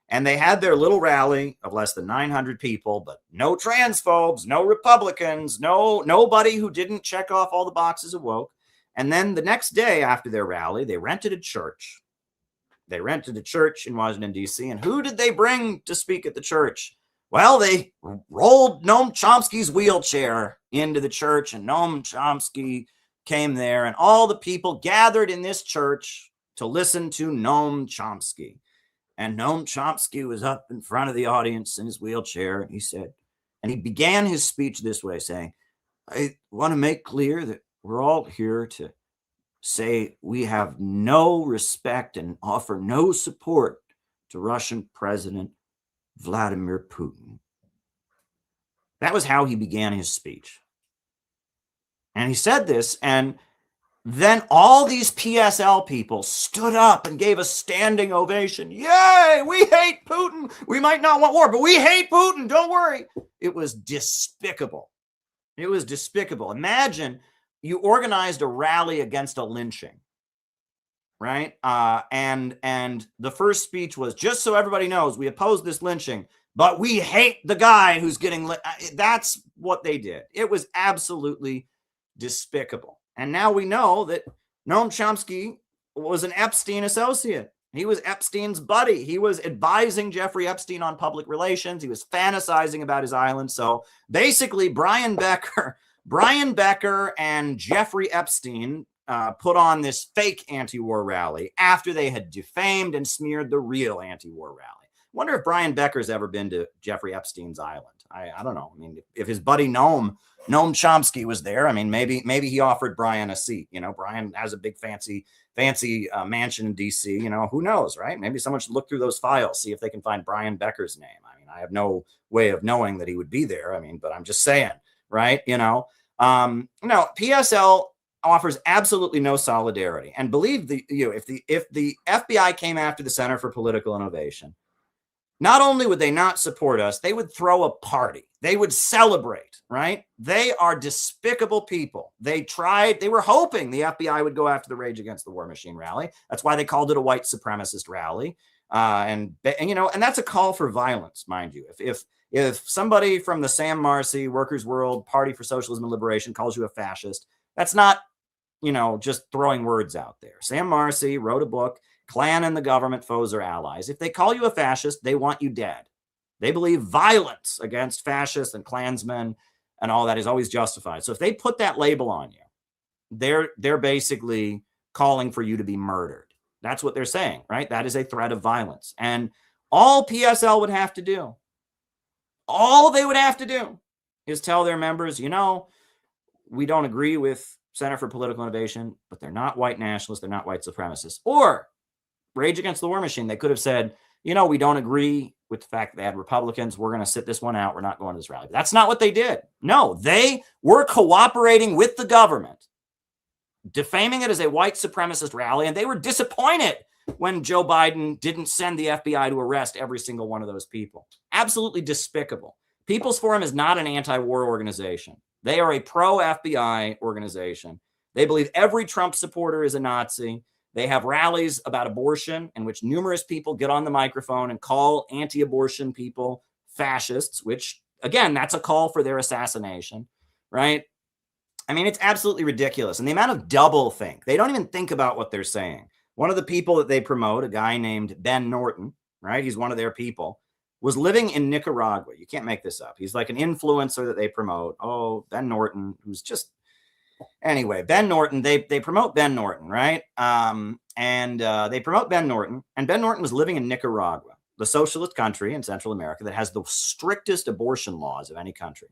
And they had their little rally of less than 900 people, but no transphobes, no Republicans, nobody who didn't check off all the boxes of woke. And then the next day after their rally, they rented a church. They rented a church in Washington, D.C. And who did they bring to speak at the church? Well, they rolled Noam Chomsky's wheelchair into the church, and Noam Chomsky came there, and all the people gathered in this church to listen to Noam Chomsky. And Noam Chomsky was up in front of the audience in his wheelchair, and he said, and he began his speech this way, saying, "I want to make clear that we're all here to say we have no respect and offer no support to Russian President Vladimir Putin." That was how he began his speech. And he said this, and then all these PSL people stood up and gave a standing ovation. Yay, we hate Putin. We might not want war, but we hate Putin. Don't worry. It was despicable. It was despicable. Imagine you organized a rally against a lynching, right? And the first speech was, just so everybody knows, we oppose this lynching, but we hate the guy who's getting That's what they did. It was absolutely despicable. And now we know that Noam Chomsky was an Epstein associate. He was Epstein's buddy. He was advising Jeffrey Epstein on public relations. He was fantasizing about his island. So basically, Brian Becker and Jeffrey Epstein put on this fake anti-war rally after they had defamed and smeared the real anti-war rally. Wonder if Brian Becker's ever been to Jeffrey Epstein's island. I don't know. I mean, if his buddy Noam Chomsky was there, I mean, maybe he offered Brian a seat. You know, Brian has a big fancy mansion in DC. You know, who knows, right? Maybe someone should look through those files, see if they can find Brian Becker's name. I mean, I have no way of knowing that he would be there. I mean, but I'm just saying, right? You know, no, PSL offers absolutely no solidarity. And believe if the FBI came after the Center for Political Innovation, not only would they not support us, they would throw a party. They would celebrate, right? They are despicable people. They were hoping the FBI would go after the Rage Against the War Machine rally. That's why they called it a white supremacist rally. And you know, and that's a call for violence, mind you. If somebody from the Sam Marcy Workers' World Party for Socialism and Liberation calls you a fascist, that's not, you know, just throwing words out there. Sam Marcy wrote a book, Klan and the Government, Foes or Allies. If they call you a fascist, they want you dead. They believe violence against fascists and Klansmen and all that is always justified. So if they put that label on you, they're basically calling for you to be murdered. That's what they're saying, right? That is a threat of violence. And all PSL would have to do, all they would have to do is tell their members, you know, we don't agree with Center for Political Innovation, but they're not white nationalists, they're not white supremacists. Or Rage Against the War Machine, they could have said, you know, we don't agree with the fact that they had Republicans. We're going to sit this one out. We're not going to this rally. But that's not what they did. No, they were cooperating with the government, defaming it as a white supremacist rally, and they were disappointed when Joe Biden didn't send the FBI to arrest every single one of those people. Absolutely despicable. People's Forum is not an anti-war organization. They are a pro-FBI organization. They believe every Trump supporter is a Nazi. They have rallies about abortion in which numerous people get on the microphone and call anti-abortion people fascists, which, again, that's a call for their assassination, right? I mean, it's absolutely ridiculous. And the amount of doublethink, they don't even think about what they're saying. One of the people that they promote, a guy named Ben Norton, right? He's one of their people, was living in Nicaragua. You can't make this up. He's like an influencer that they promote. Oh, Ben Norton, who's just... Anyway, Ben Norton, they promote Ben Norton, right? They promote Ben Norton, and Ben Norton was living in Nicaragua, the socialist country in Central America that has the strictest abortion laws of any country.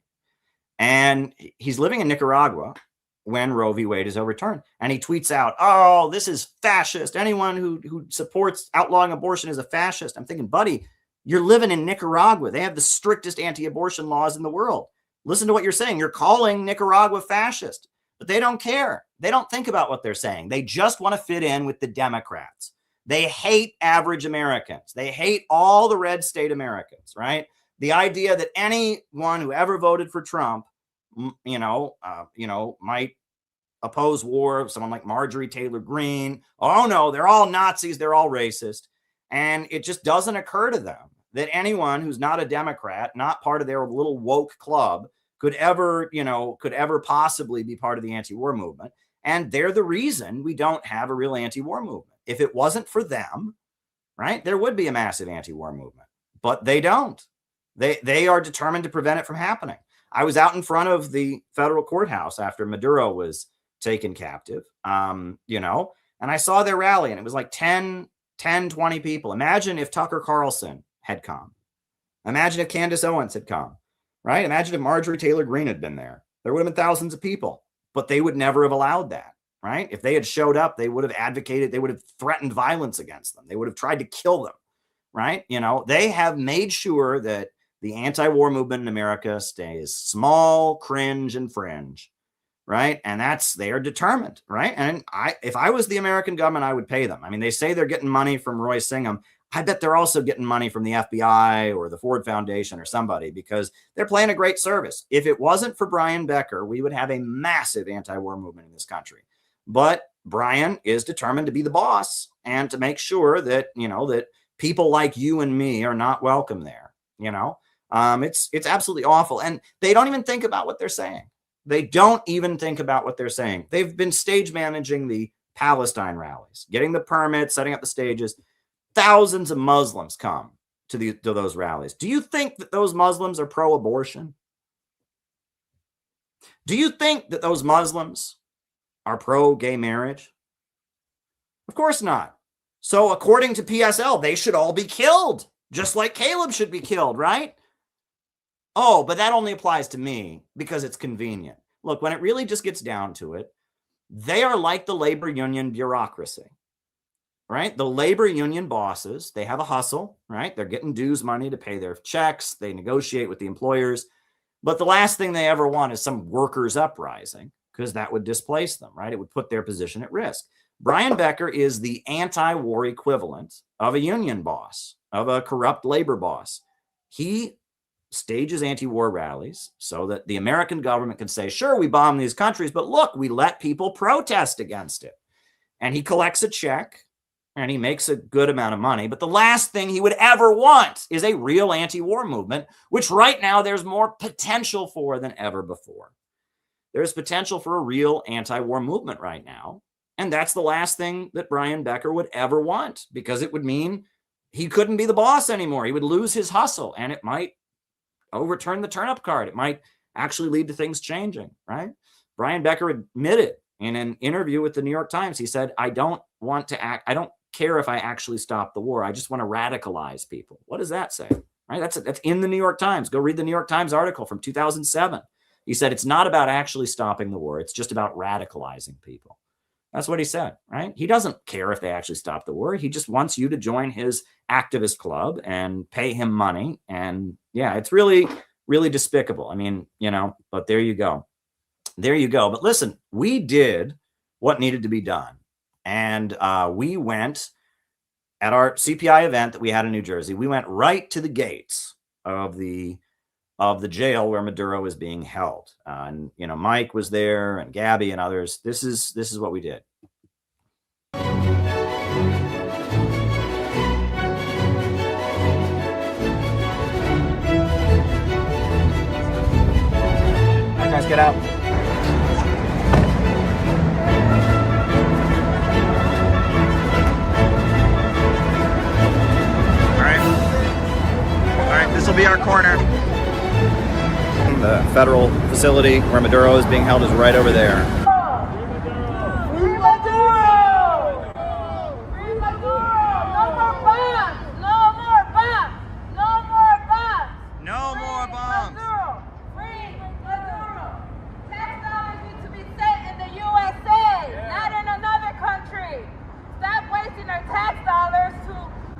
And he's living in Nicaragua when Roe v. Wade is overturned. And he tweets out, oh, this is fascist. Anyone who supports outlawing abortion is a fascist. I'm thinking, buddy, you're living in Nicaragua. They have the strictest anti-abortion laws in the world. Listen to what you're saying. You're calling Nicaragua fascist. But they don't care. They don't think about what they're saying. They just want to fit in with the Democrats. They hate average Americans. They hate all the red state Americans, right? The idea that anyone who ever voted for Trump, might oppose war. Someone like Marjorie Taylor Greene. Oh, no, they're all Nazis. They're all racist. And it just doesn't occur to them that anyone who's not a Democrat, not part of their little woke club, could ever possibly be part of the anti-war movement. And they're the reason we don't have a real anti-war movement. If it wasn't for them, right, there would be a massive anti-war movement. But they don't. They are determined to prevent it from happening. I was out in front of the federal courthouse after Maduro was taken captive, and I saw their rally, and it was like 20 people. Imagine if Tucker Carlson had come. Imagine if Candace Owens had come. Right? Imagine if Marjorie Taylor Greene had been there. There would have been thousands of people, but they would never have allowed that, right? If they had showed up, they would have advocated, they would have threatened violence against them. They would have tried to kill them, right? They have made sure that the anti-war movement in America stays small, cringe, and fringe, right? And they are determined, right? And if I was the American government, I would pay them. I mean, they say they're getting money from Roy Singham. I bet they're also getting money from the FBI or the Ford Foundation or somebody because they're playing a great service. If it wasn't for Brian Becker, we would have a massive anti-war movement in this country. But Brian is determined to be the boss and to make sure that, that people like you and me are not welcome there. It's absolutely awful. And they don't even think about what they're saying. They don't even think about what they're saying. They've been stage managing the Palestine rallies, getting the permits, setting up the stages. Thousands of Muslims come to those rallies. Do you think that those Muslims are pro-abortion? Do you think that those Muslims are pro-gay marriage? Of course not. So according to PSL, they should all be killed, just like Caleb should be killed, right? Oh, but that only applies to me because it's convenient. Look, when it really just gets down to it, they are like the labor union bureaucracy. Right? The labor union bosses, they have a hustle, right? They're getting dues money to pay their checks. They negotiate with the employers. But the last thing they ever want is some workers' uprising because that would displace them, right? It would put their position at risk. Brian Becker is the anti-war equivalent of a union boss, of a corrupt labor boss. He stages anti-war rallies so that the American government can say, sure, we bomb these countries, but look, we let people protest against it. And he collects a check. And he makes a good amount of money. But the last thing he would ever want is a real anti-war movement, which right now there's more potential for than ever before. There's potential for a real anti-war movement right now. And that's the last thing that Brian Becker would ever want because it would mean he couldn't be the boss anymore. He would lose his hustle, and it might overturn the turnip card. It might actually lead to things changing, right? Brian Becker admitted in an interview with the New York Times, he said, I don't care if I actually stop the war. I just want to radicalize people. What does that say? Right? That's in the New York Times. Go read the New York Times article from 2007. He said, it's not about actually stopping the war. It's just about radicalizing people. That's what he said, right? He doesn't care if they actually stop the war. He just wants you to join his activist club and pay him money. And yeah, it's really, really despicable. I mean, but there you go. There you go. But listen, we did what needed to be done. And we went at our CPI event that we had in New Jersey. We went right to the gates of the jail where Maduro is being held. And, Mike was there and Gabby and others. This is what we did. All right, guys, get out. All right, this will be our corner. The federal facility where Maduro is being held is right over there. Free Maduro! Free Maduro! No more bombs! No more bombs! No more bombs! No more bombs! Maduro! Free Maduro! Tax dollars need to be sent in the USA, not in another country. Stop wasting our tax dollars to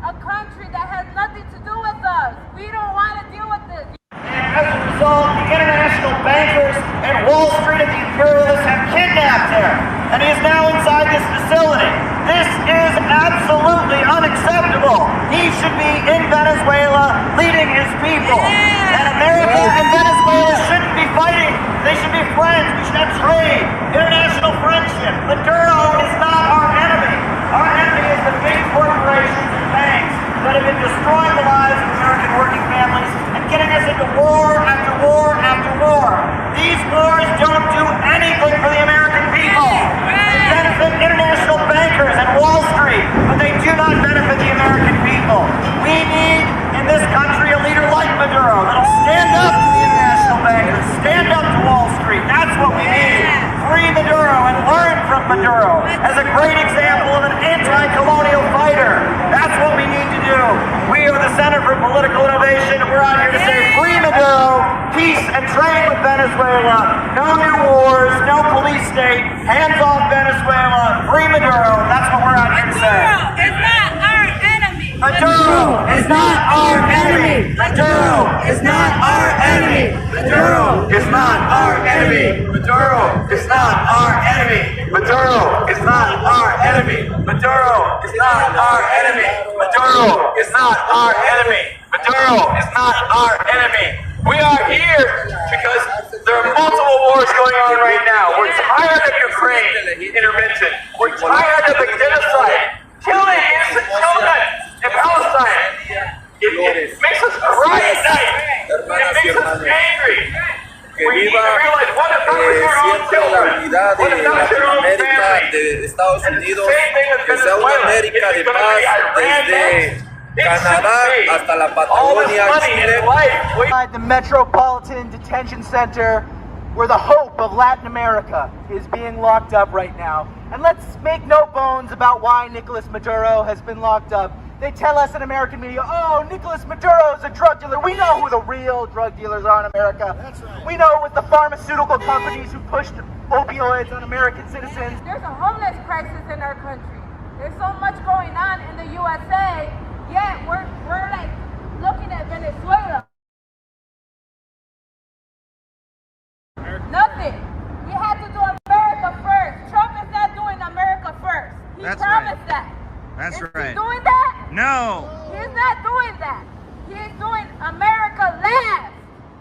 a country that has nothing to do with us. We don't want to deal with this. As a result, the international bankers and Wall Street and the imperialists have kidnapped him, and he is now inside this facility. This is absolutely unacceptable. He should be in Venezuela leading his people. And America and Venezuela shouldn't be fighting. They should be friends. We should have trade, international friendship. Maduro is not our enemy. Our enemy is the big corporations and banks that have been destroying the lives of American working families and getting us into war after war after war. These wars don't do anything for the American people. They benefit international bankers and Wall Street, but they do not benefit the American people. We need, in this country, a leader like Maduro that'll stand up to the international bankers, stand up to Wall Street. That's what we need. Free Maduro and learn from Maduro as a great example of an anti-colonial fighter. That's what we need to do. We are the Center for Political Innovation, and we're out here to say free Maduro, peace and trade with Venezuela, no new wars, no police state, hands off Venezuela, free Maduro. That's what we're out here to say. Maduro is not our enemy. Maduro is not our enemy. Maduro is not our enemy. Maduro is not our enemy. Maduro is not our enemy. Maduro is not our enemy. Maduro is not our enemy. Maduro is not our enemy. We are here because there are multiple wars going on right now. We're tired of Ukraine intervention. We're tired of the genocide, killing innocent children in Palestine. It makes us cry at night. It makes us angry. We need to realize what if that was your own children? What if that was your own family? de Estados And it's the Unidos, same thing with que sea una Venezuela. América It's de gonna paz be Iran desde next. Canadá hasta la All this Patagonia, money Chile. in life. Inside the Metropolitan Detention Center, where the hope of Latin America is being locked up right now. And let's make no bones about why Nicolas Maduro has been locked up. They tell us in American media, oh, Nicolas Maduro is a drug dealer. We know who the real drug dealers are in America. That's right. We know with the pharmaceutical companies who pushed opioids on American citizens. There's a homeless crisis in our country. There's so much going on in the USA, yet we're like looking at Venezuela. Nothing. We have to do America first. Trump is not doing America first. He promised that. That's Is right. he doing that? No. He's not doing that. He's doing America last.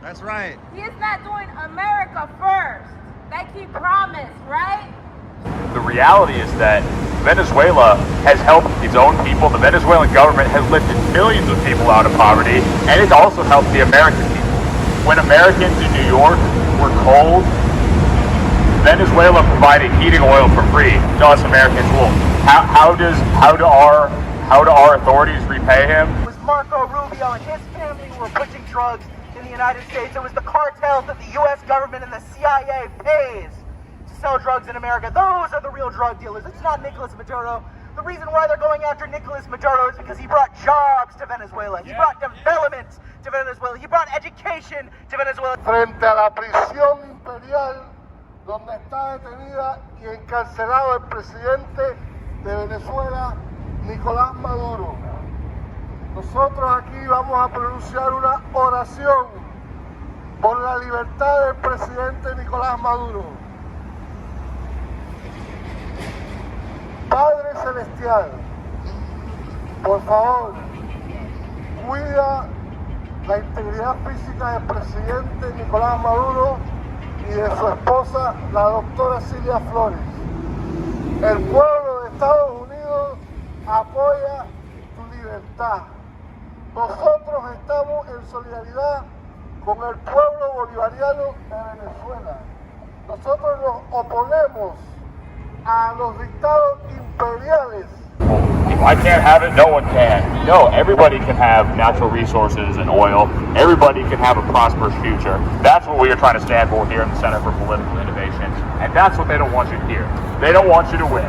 That's right. He's not doing America first. Like he promised, right? The reality is that Venezuela has helped its own people. The Venezuelan government has lifted millions of people out of poverty, and it's also helped the American people. When Americans in New York were cold, Venezuela provided heating oil for free to us Americans. Well, how How do our authorities repay him? It was Marco Rubio and his family who were pushing drugs in the United States. It was the cartels that the U.S. government and the CIA pays to sell drugs in America. Those are the real drug dealers. It's not Nicolas Maduro. The reason why they're going after Nicolas Maduro is because he brought jobs to Venezuela. He brought development to Venezuela. He brought education to Venezuela. Frente a la prisión imperial donde está detenida y encarcelado el presidente de Venezuela, Nicolás Maduro. Nosotros aquí vamos a pronunciar una oración por la libertad del presidente Nicolás Maduro. Padre Celestial, por favor, cuida la integridad física del presidente Nicolás Maduro y de su esposa, la doctora Silvia Flores. El pueblo de Estados Unidos apoya tu libertad. Nosotros estamos en solidaridad con el pueblo bolivariano de Venezuela. Nosotros nos oponemos a los dictados imperiales. If I can't have it, no one can. No, everybody can have natural resources and oil. Everybody can have a prosperous future. That's what we are trying to stand for here in the Center for Political Innovation. And that's what they don't want you to hear. They don't want you to win.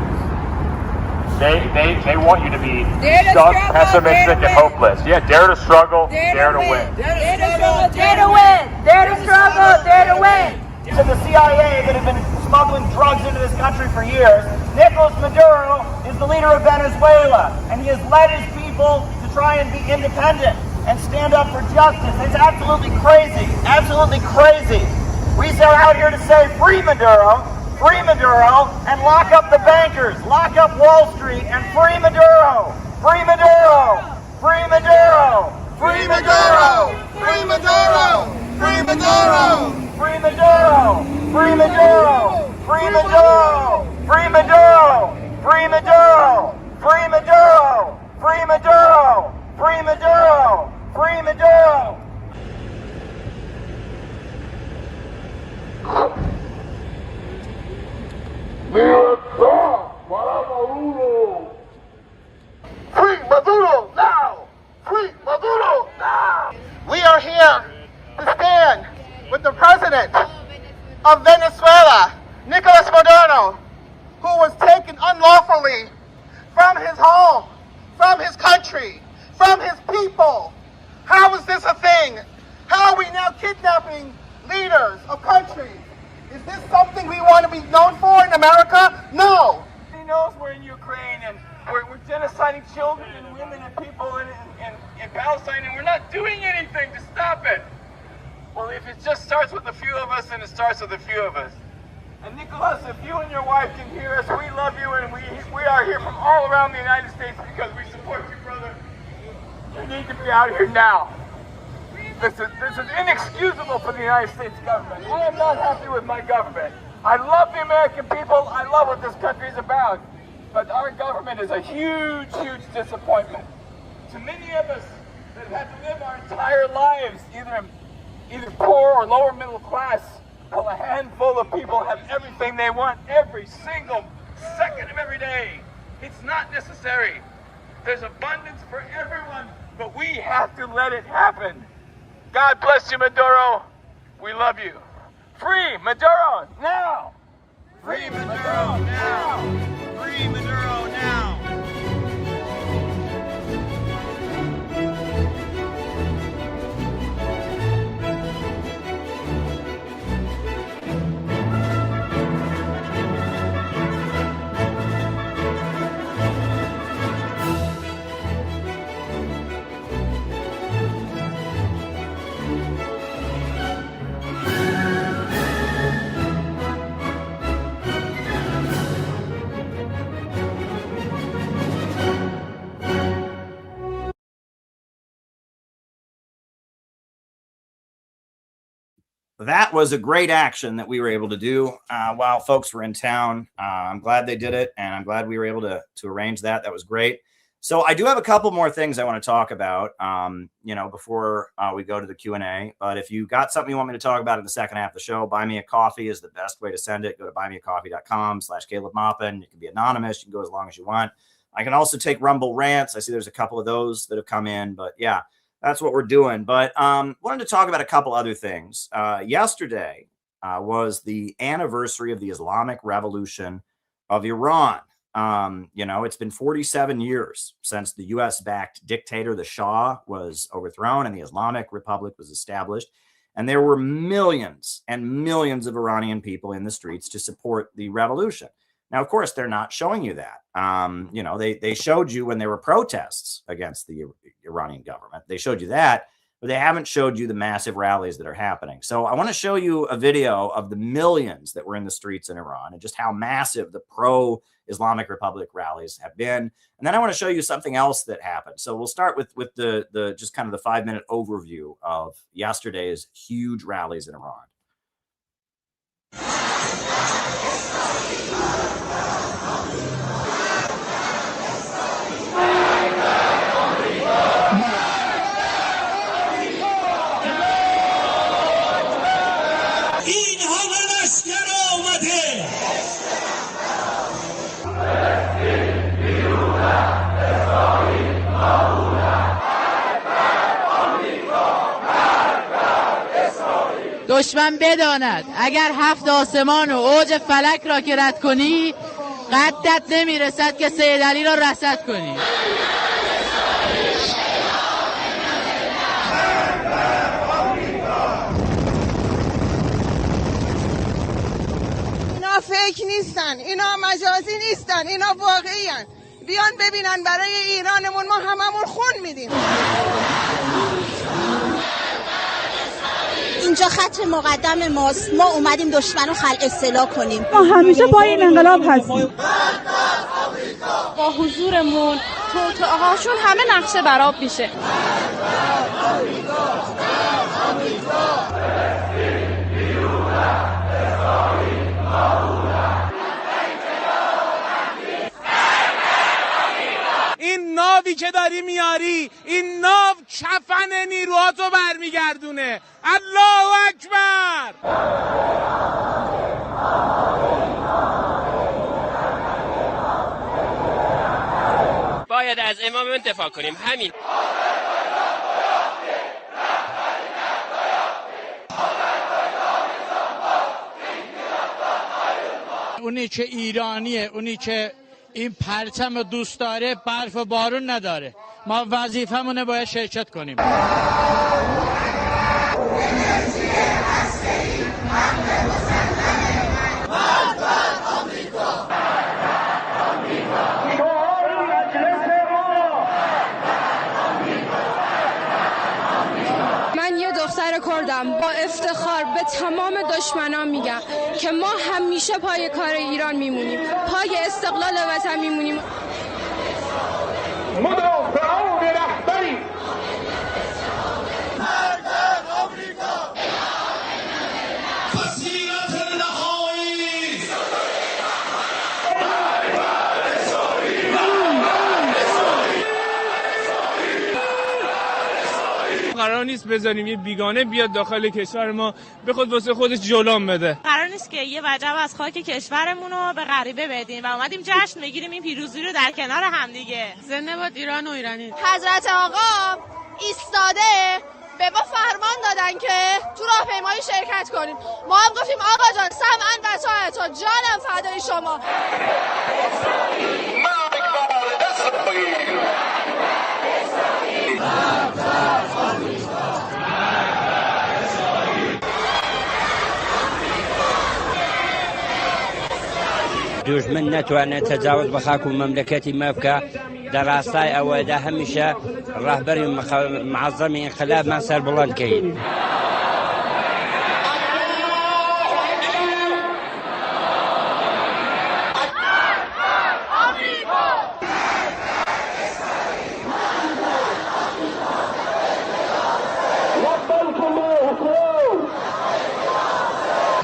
They want you to be stuck, pessimistic, and hopeless. Yeah, dare to struggle, dare to win. Dare to struggle, dare to win. Dare to struggle, dare to win. To the CIA that have been smuggling drugs into this country for years, Nicolas Maduro is the leader of Venezuela, and he has led his people to try and be independent and stand up for justice. It's absolutely crazy, absolutely crazy. We are out here to say free Maduro, and lock up the bankers, lock up Wall Street, and free Maduro, free Maduro, free Maduro, free Maduro, free Maduro, free Maduro, free Maduro, free Maduro, free Maduro, free Maduro, free Maduro, free Maduro, free Maduro, free Maduro, free Maduro. Libertad para Maduro. Free Maduro now! Free Maduro now! We are here to stand with the president of Venezuela, Nicolas Maduro, who was taken unlawfully from his home, from his country, from his people. How is this a thing? How are we now kidnapping leaders of countries? Is this something we want to be known for in America? No. He knows we're in Ukraine and we're genociding children and women and people in Palestine, and we're not doing anything to stop it. Well, if it just starts with a few of us, then it starts with a few of us. And Nicholas, if you and your wife can hear us, we love you, and we are here from all around the United States because we support you, brother. You need to be out here now. This is inexcusable for the United States government. I am not happy with my government. I love the American people. I love what this country is about. But our government is a huge, huge disappointment. To many of us that have had to live our entire lives either poor or lower middle class, well, a handful of people have everything they want every single second of every day. It's not necessary. There's abundance for everyone, but we have to let it happen. God bless you, Maduro. We love you. Free Maduro now! Free Maduro now! Free Maduro now! That was a great action that we were able to do while folks were in town. I'm glad they did it, and I'm glad we were able to arrange that. That was great. So I do have a couple more things I want to talk about, before we go to the Q&A. But if you got something you want me to talk about in the second half of the show, buy me a coffee is the best way to send it. Go to buymeacoffee.com/Caleb Maupin. You can be anonymous. You can go as long as you want. I can also take Rumble rants. I see there's a couple of those that have come in, but yeah, that's what we're doing. But wanted to talk about a couple other things. Yesterday was the anniversary of the Islamic Revolution of Iran. It's been 47 years since the U.S.-backed dictator, the Shah, was overthrown and the Islamic Republic was established. And there were millions and millions of Iranian people in the streets to support the revolution. Now, of course, they're not showing you that. They showed you when there were protests against the Iranian government. They showed you that, but they haven't showed you the massive rallies that are happening. So I want to show you a video of the millions that were in the streets in Iran and just how massive the pro-Islamic Republic rallies have been. And then I want to show you something else that happened. So we'll start with the just kind of the 5-minute overview of yesterday's huge rallies in Iran. دشمن بداند اگر 7 آسمان و اوج فلک را که رد کنی قدت نمیرسد که سید علی را رصد کنی. اینا فیک نیستن، اینا مجازی نیستن، اینا واقعی هن. بیان ببینن برای ایرانمون ما هممون خون میدیم. اینجا خط مقدم ماست. ما اومدیم دشمن رو خلع اصطلاح کنیم. ما همیشه با این انقلاب هستیم. با حضورمون توطئه‌هاشون همه نقشه برآب میشه. این ناوی که داری میاری، این ناو کفن نیروهاتو برمیگردونه. الله اکبر. باید از اماممون دفاع کنیم. همین. اونی که ایرانیه، اونی که این پرچم دوست داره، برف و بارون نداره. ما وظیفمونه باید شرکت کنیم. من یه دختر کردم، با افتخار به تمام دشمنان میگم که ما همیشه پای کار ایران میمونیم، پای استقلال وطن میمونیم. مدافعان رهبری قرار نیست بذاریم یه بیگانه بیاد داخل کشور ما به خود واسه خودش جلوم بده. قرار نیست که یه وجب از خاک کشورمون رو به غریبه بدیم و اومدیم جشن بگیریم این پیروزی رو در کنار هم دیگه. زنده باد ایران و ایرانی. حضرت آقا ایستاده به ما فرمان دادن که تو راهپیمایی شرکت کنیم. ما هم گفتیم آقا جان سمعاً و طاعتاً، جانم فدای شما. دشمن نتوانێت تجاوز بە خاک و مەملەکەتی مەبکە لە ڕاستای ئەوەدا هەمیشە ڕاهبەری معەزەمی ئینقلابمان سەربڵند کەین.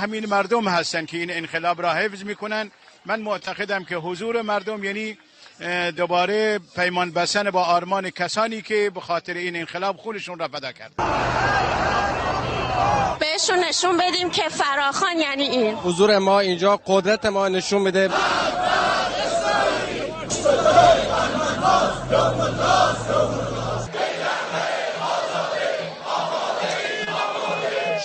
همین مردم هستن که این انقلاب را حفظ میکنن. من معتقدم که حضور مردم یعنی دوباره پیمان بستن با آرمان کسانی که به خاطر این انقلاب خونشون را فدا کرد. بهشون نشون بدیم که فراخوان یعنی این. حضور ما اینجا قدرت ما نشون میده.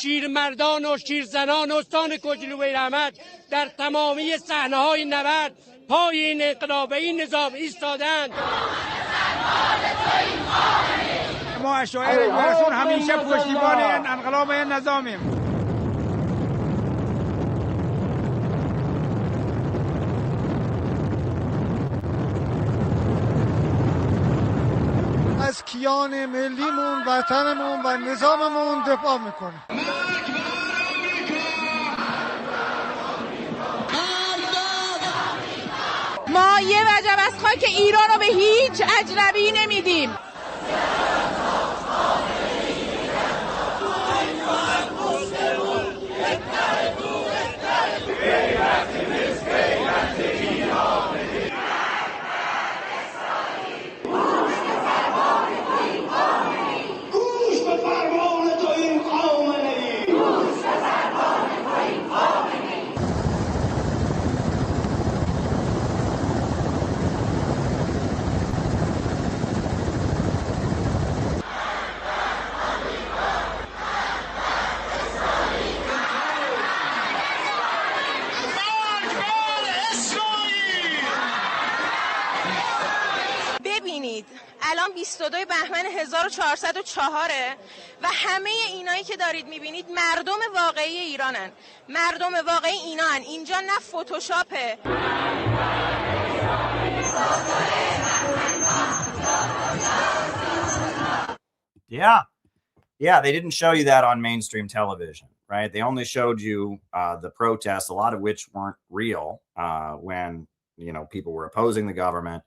شیرمردان و شیرزنان استان کجلوی رحمت در تمامی صحنه‌های نبرد پای این انقلاب و این نظام ایستادند. ما اشایر مرسون همیشه پشتیبان این انقلاب این نظامیم. از کیان ملیمون، وطنمون و نظاممون دفاع میکنیم. ما یه وجب از خاک ایران رو به هیچ اجنبی نمیدیم. الان 22 بهمن 1404 و همه اینایی که دارید میبینید مردم واقعی ایرانن. مردم واقعی اینان. اینجا نه فتوشاپه. Yeah, they didn't show you that on mainstream television, right? They only showed you the protests, a lot of which weren't real when, you know, people were opposing the government.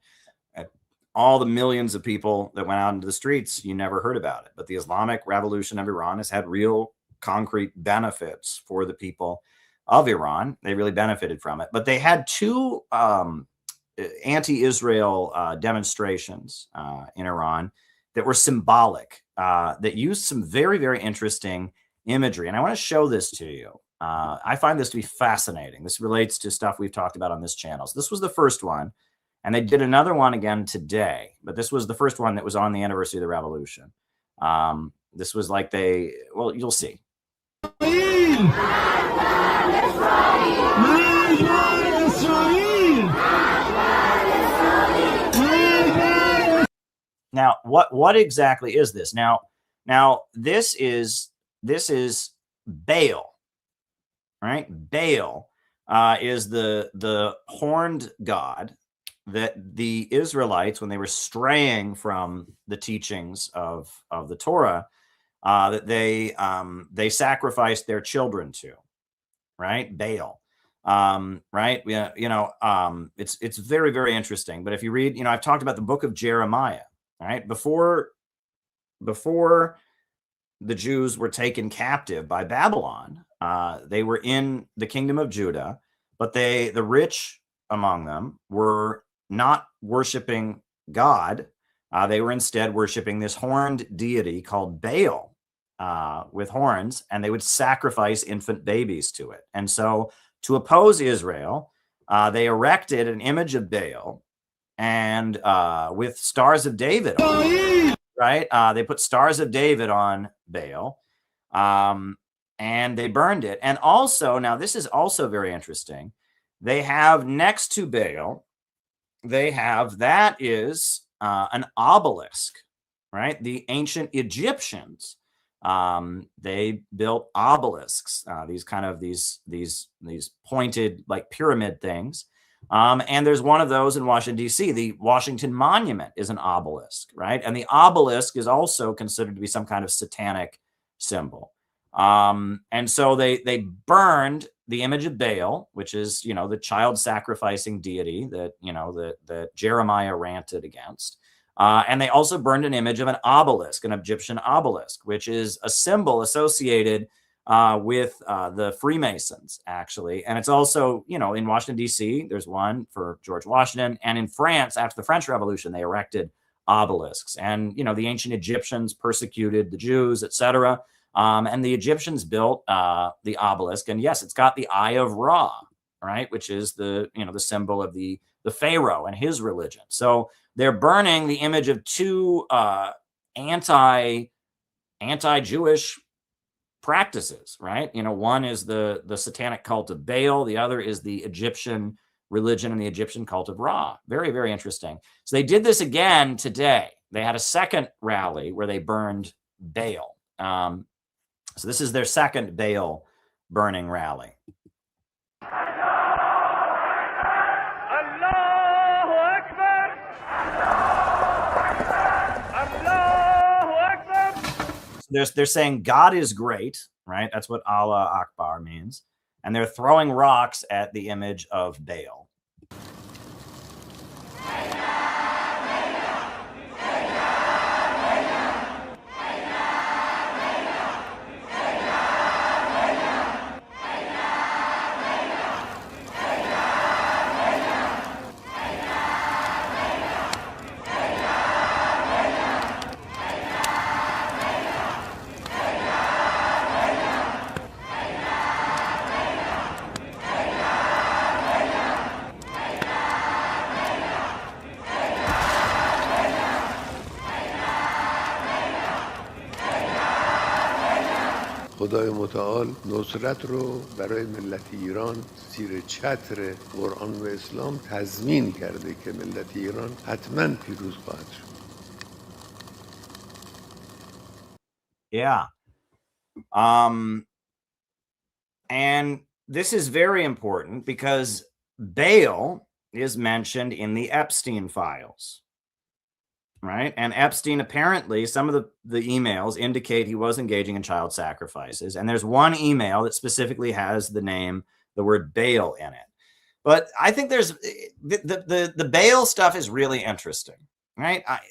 All the millions of people that went out into the streets, you never heard about it. But the Islamic Revolution of Iran has had real concrete benefits for the people of Iran. They really benefited from it. But they had two anti-Israel demonstrations in Iran that were symbolic, that used some very, very interesting imagery. And I want to show this to you. I find this to be fascinating. This relates to stuff we've talked about on this channel. So this was the first one. And they did another one again today, but this was the first one that was on the anniversary of the revolution. This was like well, you'll see. Now, what exactly is this? Now this is Baal, right? Baal is the horned god that the Israelites, when they were straying from the teachings of the Torah, that they sacrificed their children to, right? Baal, right? You know, it's very, very interesting. But if you read, you know, I've talked about the book of Jeremiah, right? Before the Jews were taken captive by Babylon, they were in the kingdom of Judah, but the rich among them were not worshiping God. They were instead worshiping this horned deity called Baal with horns, and they would sacrifice infant babies to it. And so to oppose Israel, they erected an image of Baal and with stars of David on it, right? They put stars of David on Baal and they burned it. And also, now this is also very interesting, they have next to Baal, that is an obelisk, right? The ancient Egyptians, they built obelisks, these pointed like pyramid things. And there's one of those in Washington, D.C. The Washington Monument is an obelisk, right? And the obelisk is also considered to be some kind of satanic symbol. And so they burned the image of Baal, which is, you know, the child sacrificing deity that, you know, that Jeremiah ranted against. And they also burned an image of an obelisk, an Egyptian obelisk, which is a symbol associated with the Freemasons, actually. And it's also, you know, in Washington, D.C., there's one for George Washington. And in France, after the French Revolution, they erected obelisks. And, you know, the ancient Egyptians persecuted the Jews, etc. And the Egyptians built the obelisk. And yes, it's got the Eye of Ra, right, which is the, you know, the symbol of the the Pharaoh and his religion. So they're burning the image of two anti-Jewish practices, right? You know, one is the satanic cult of Baal, the other is the Egyptian religion and the Egyptian cult of Ra. Very, very interesting. So they did this again today. They had a second rally where they burned Baal. So this is their second Baal burning rally. They're saying God is great, right? That's what Allah Akbar means. And they're throwing rocks at the image of Baal. خدای متعال نصرت رو برای ملت ایران زیر چتر قرآن و اسلام تضمین کرده که ملت ایران حتما پیروز خواهد شد. Yeah. And this is very important because Baal is mentioned in the Epstein files. Right. And Epstein, apparently, some of the emails indicate he was engaging in child sacrifices. And there's one email that specifically has the word Baal in it. But I think there's the Baal stuff is really interesting. Right. I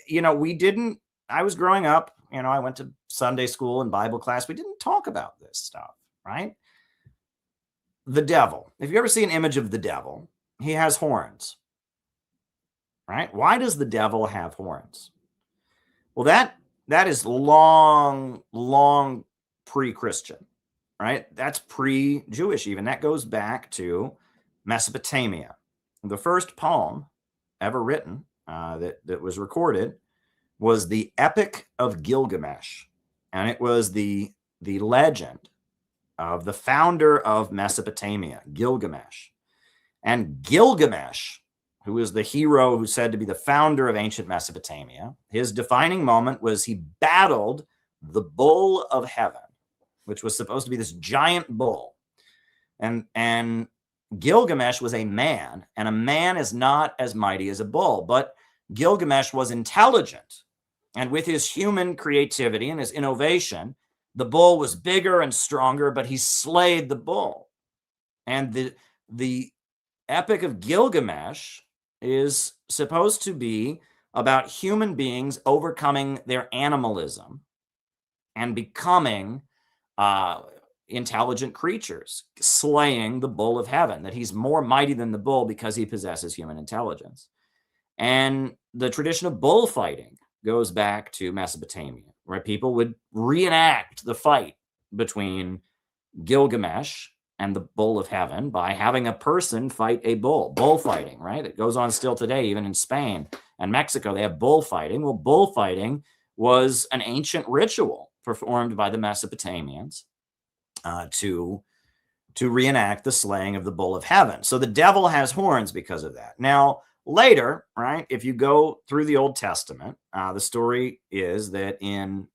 was growing up, I went to Sunday school and Bible class. We didn't talk about this stuff. Right. The devil. If you ever see an image of the devil, he has horns. Right? Why does the devil have horns? Well, that is long pre-Christian, right? That's pre-Jewish even. That goes back to Mesopotamia. The first poem ever written that was recorded was the Epic of Gilgamesh. And it was the legend of the founder of Mesopotamia, Gilgamesh. And Gilgamesh, who is the hero who's said to be the founder of ancient Mesopotamia, his defining moment was he battled the bull of heaven, which was supposed to be this giant bull. And Gilgamesh was a man, and a man is not as mighty as a bull, but Gilgamesh was intelligent. And with his human creativity and his innovation, the bull was bigger and stronger, but he slayed the bull. And the Epic of Gilgamesh is supposed to be about human beings overcoming their animalism and becoming intelligent creatures, slaying the bull of heaven, that he's more mighty than the bull because he possesses human intelligence. And the tradition of bullfighting goes back to Mesopotamia, where people would reenact the fight between Gilgamesh and the bull of heaven by having a person fight a bull. Bullfighting, right? It goes on still today, even in Spain and Mexico. They have bullfighting. Well, bullfighting was an ancient ritual performed by the Mesopotamians to reenact the slaying of the bull of heaven. So the devil has horns because of that. Now, later, right, if you go through the Old Testament, the story is that in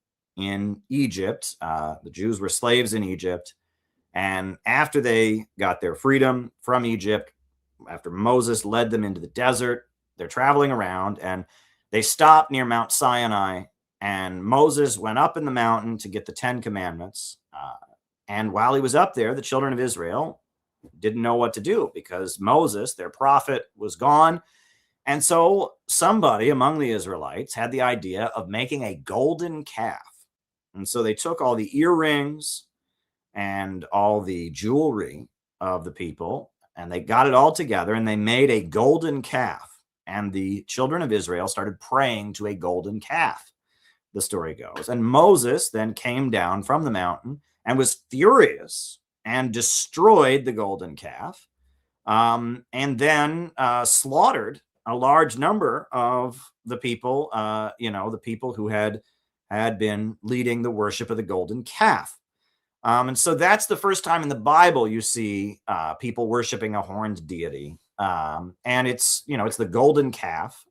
Egypt, the Jews were slaves in Egypt. And after they got their freedom from Egypt, after Moses led them into the desert, they're traveling around and they stopped near Mount Sinai. And Moses went up in the mountain to get the 10 Commandments. And while he was up there, the children of Israel didn't know what to do because Moses, their prophet, was gone. And so somebody among the Israelites had the idea of making a golden calf. And so they took all the earrings and all the jewelry of the people, and they got it all together, and they made a golden calf. And the children of Israel started praying to a golden calf, the story goes. And Moses then came down from the mountain and was furious and destroyed the golden calf and then slaughtered a large number of the people, the people who had been leading the worship of the golden calf. And so that's the first time in the Bible you see people worshiping a horned deity. And it's the golden calf.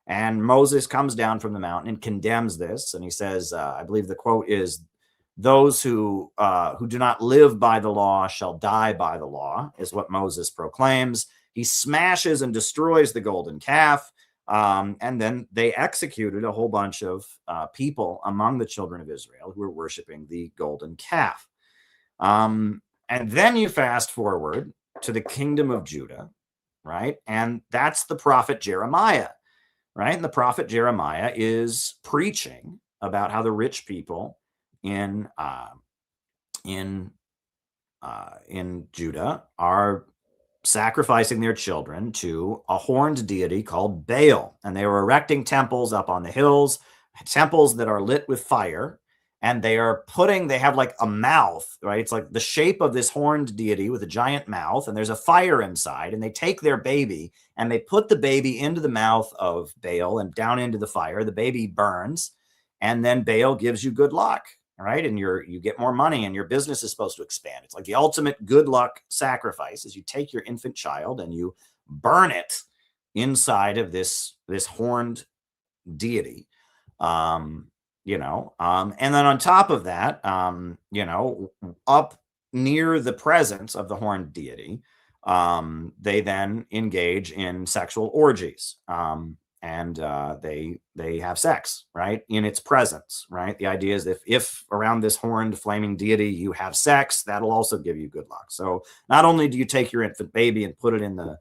And Moses comes down from the mountain and condemns this. And he says, I believe the quote is, "Those who do not live by the law shall die by the law," is what Moses proclaims. He smashes and destroys the golden calf. And then they executed a whole bunch of people among the children of Israel who were worshiping the golden calf. And then you fast forward to the kingdom of Judah, right? And that's the prophet Jeremiah, right? And the prophet Jeremiah is preaching about how the rich people in Judah are sacrificing their children to a horned deity called Baal. And they were erecting temples up on the hills, temples that are lit with fire. And they have like a mouth, right? It's like the shape of this horned deity with a giant mouth, and there's a fire inside. And they take their baby and they put the baby into the mouth of Baal and down into the fire. The baby burns, and then Baal gives you good luck, right? And you get more money, and your business is supposed to expand. It's like the ultimate good luck sacrifice is you take your infant child and you burn it inside of this horned deity. And then on top of that, up near the presence of the horned deity, they then engage in sexual orgies, and they have sex, right, in its presence, right? The idea is if around this horned flaming deity you have sex, that'll also give you good luck. So not only do you take your infant baby and put it in the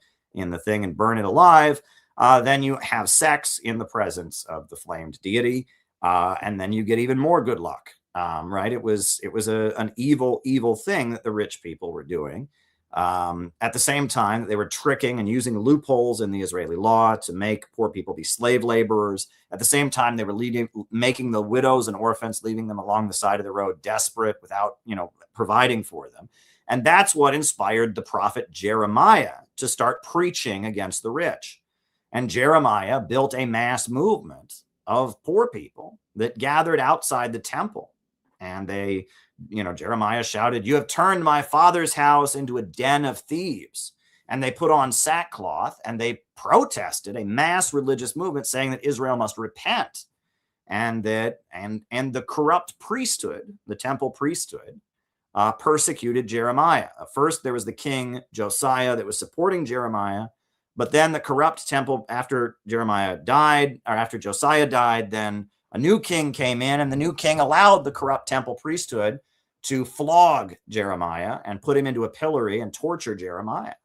thing and burn it alive, then you have sex in the presence of the flamed deity. And then you get even more good luck, right? It was an evil thing that the rich people were doing. At the same time, they were tricking and using loopholes in the Israeli law to make poor people be slave laborers. At the same time, they were making the widows and orphans, leaving them along the side of the road, desperate, without providing for them. And that's what inspired the prophet Jeremiah to start preaching against the rich. And Jeremiah built a mass movement of poor people that gathered outside the temple. And Jeremiah shouted, "You have turned my father's house into a den of thieves." And they put on sackcloth and they protested a mass religious movement saying that Israel must repent, and that and the corrupt priesthood, the temple priesthood, persecuted Jeremiah. First, there was the king Josiah that was supporting Jeremiah. But then the corrupt temple, after Josiah died, then a new king came in, and the new king allowed the corrupt temple priesthood to flog Jeremiah and put him into a pillory and torture Jeremiah.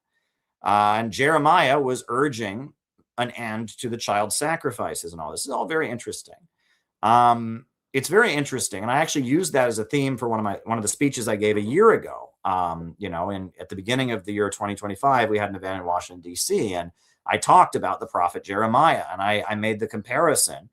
And Jeremiah was urging an end to the child sacrifices and all this. This is all very interesting. It's very interesting, and I actually used that as a theme for one of the speeches I gave a year ago. At the beginning of the year 2025, we had an event in Washington, D.C., and I talked about the prophet Jeremiah, and I made the comparison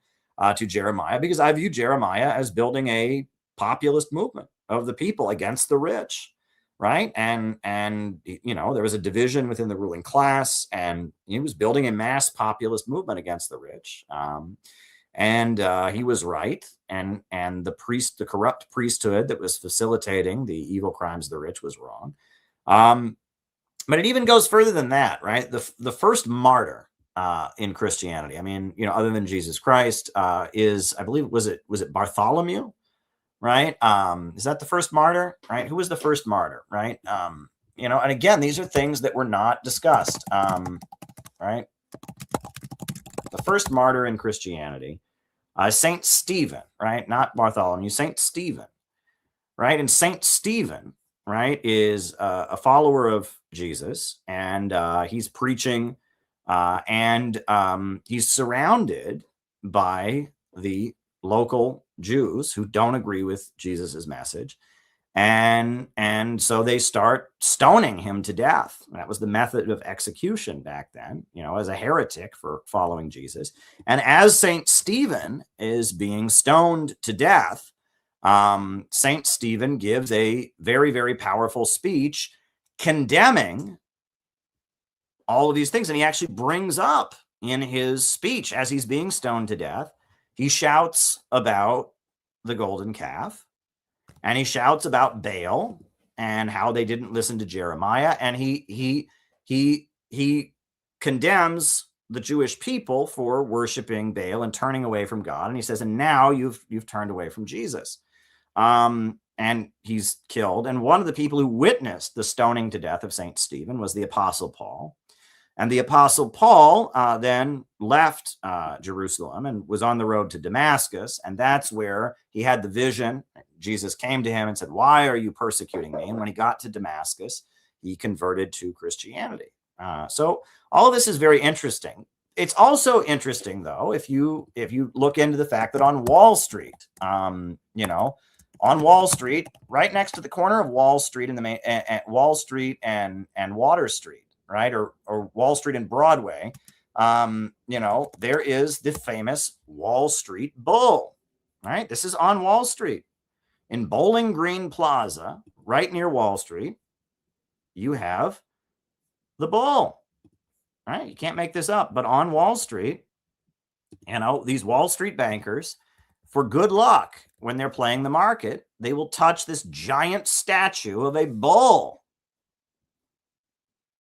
to Jeremiah because I view Jeremiah as building a populist movement of the people against the rich, right? And there was a division within the ruling class, and he was building a mass populist movement against the rich. And he was right, and the corrupt priesthood that was facilitating the evil crimes of the rich was wrong. But it even goes further than that, right? The first martyr in Christianity, other than Jesus Christ, is, I believe, was it Bartholomew, right? Is that the first martyr, right? Who was the first martyr, right? And again, these are things that were not discussed, right? The first martyr in Christianity, Saint Stephen, right? Not Bartholomew, Saint Stephen, right? And Saint Stephen, right, is a follower of Jesus, and he's preaching, and he's surrounded by the local Jews who don't agree with Jesus's message. And so they start stoning him to death. That was the method of execution back then, as a heretic for following Jesus. And as Saint Stephen is being stoned to death, Saint Stephen gives a very, very powerful speech condemning all of these things. And he actually brings up in his speech as he's being stoned to death, he shouts about the golden calf, and he shouts about Baal and how they didn't listen to Jeremiah, and he condemns the Jewish people for worshiping Baal and turning away from God. And he says, and now you've turned away from Jesus. And he's killed. And one of the people who witnessed the stoning to death of St. Stephen was the Apostle Paul. And the Apostle Paul then left Jerusalem and was on the road to Damascus. And that's where he had the vision. Jesus came to him and said, why are you persecuting me? And when he got to Damascus, he converted to Christianity. So all of this is very interesting. It's also interesting, though, if you look into the fact that on Wall Street, on Wall Street, right next to the corner of Wall Street and the main Wall Street and Water Street, right, or Wall Street and Broadway, there is the famous Wall Street Bull, right? This is on Wall Street in Bowling Green Plaza, right near Wall Street. You have the bull, right? You can't make this up. But on Wall Street, these Wall Street bankers, for good luck, when they're playing the market, they will touch this giant statue of a bull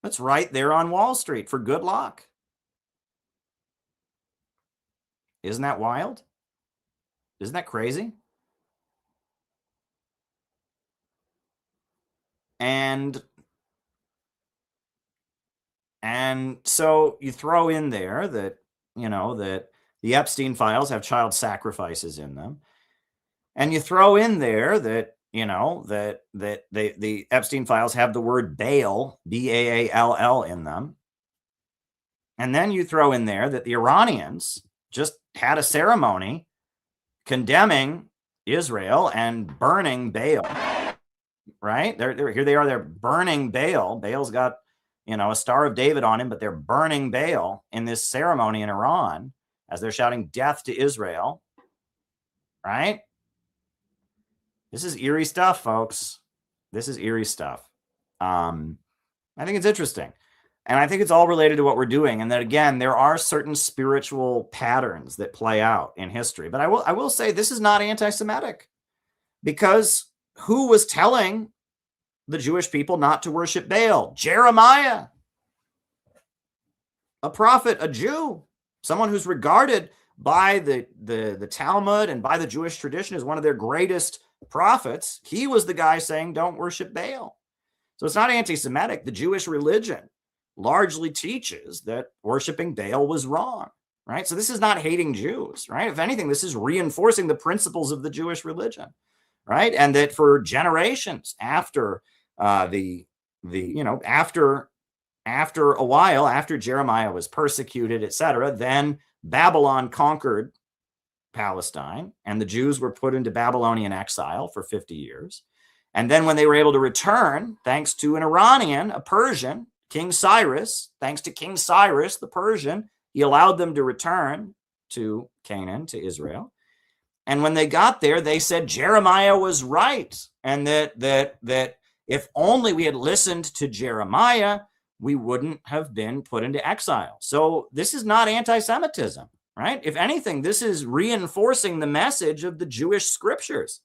that's right there on Wall Street for good luck. Isn't that wild? Isn't that crazy? And so you throw in there that, that the Epstein files have child sacrifices in them. And you throw in there that, the Epstein files have the word Baal, B-A-A-L-L, in them. And then you throw in there that the Iranians just had a ceremony condemning Israel and burning Baal, right? Here they are, they're burning Baal. Baal's got, a Star of David on him, but they're burning Baal in this ceremony in Iran as they're shouting death to Israel, right? This is eerie stuff, folks. This is eerie stuff. I think it's interesting. And I think it's all related to what we're doing. And that, again, there are certain spiritual patterns that play out in history. But I will say this is not anti-Semitic, because who was telling the Jewish people not to worship Baal? Jeremiah, a prophet, a Jew, someone who's regarded by the Talmud and by the Jewish tradition as one of their greatest prophets. He was the guy saying, don't worship Baal. So it's not anti-Semitic. The Jewish religion largely teaches that worshiping Baal was wrong, right? So this is not hating Jews, right? If anything, this is reinforcing the principles of the Jewish religion, right? And that for generations after after a while, after Jeremiah was persecuted, etc., then Babylon conquered Palestine, and the Jews were put into Babylonian exile for 50 years. And then when they were able to return, thanks to an Iranian, a Persian, King Cyrus, thanks to King Cyrus, the Persian, he allowed them to return to Canaan, to Israel. And when they got there, they said Jeremiah was right. And that if only we had listened to Jeremiah, we wouldn't have been put into exile. So this is not anti-Semitism, right? If anything, this is reinforcing the message of the Jewish scriptures.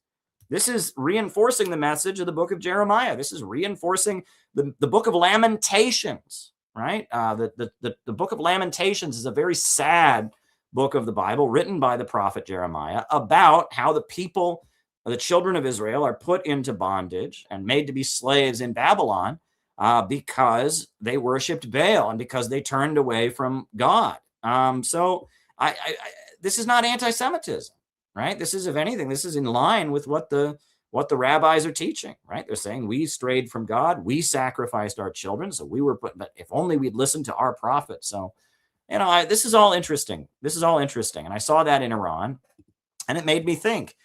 This is reinforcing the message of the book of Jeremiah. This is reinforcing the book of Lamentations, right? The book of Lamentations is a very sad book of the Bible written by the prophet Jeremiah about how the people, the children of Israel, are put into bondage and made to be slaves in Babylon because they worshipped Baal and because they turned away from God. So this is not anti-Semitism, right? This is, if anything, this is in line with what the rabbis are teaching, right? They're saying we strayed from God, we sacrificed our children, so we were put, but if only we'd listened to our prophet. So, this is all interesting. This is all interesting. And I saw that in Iran, and it made me think.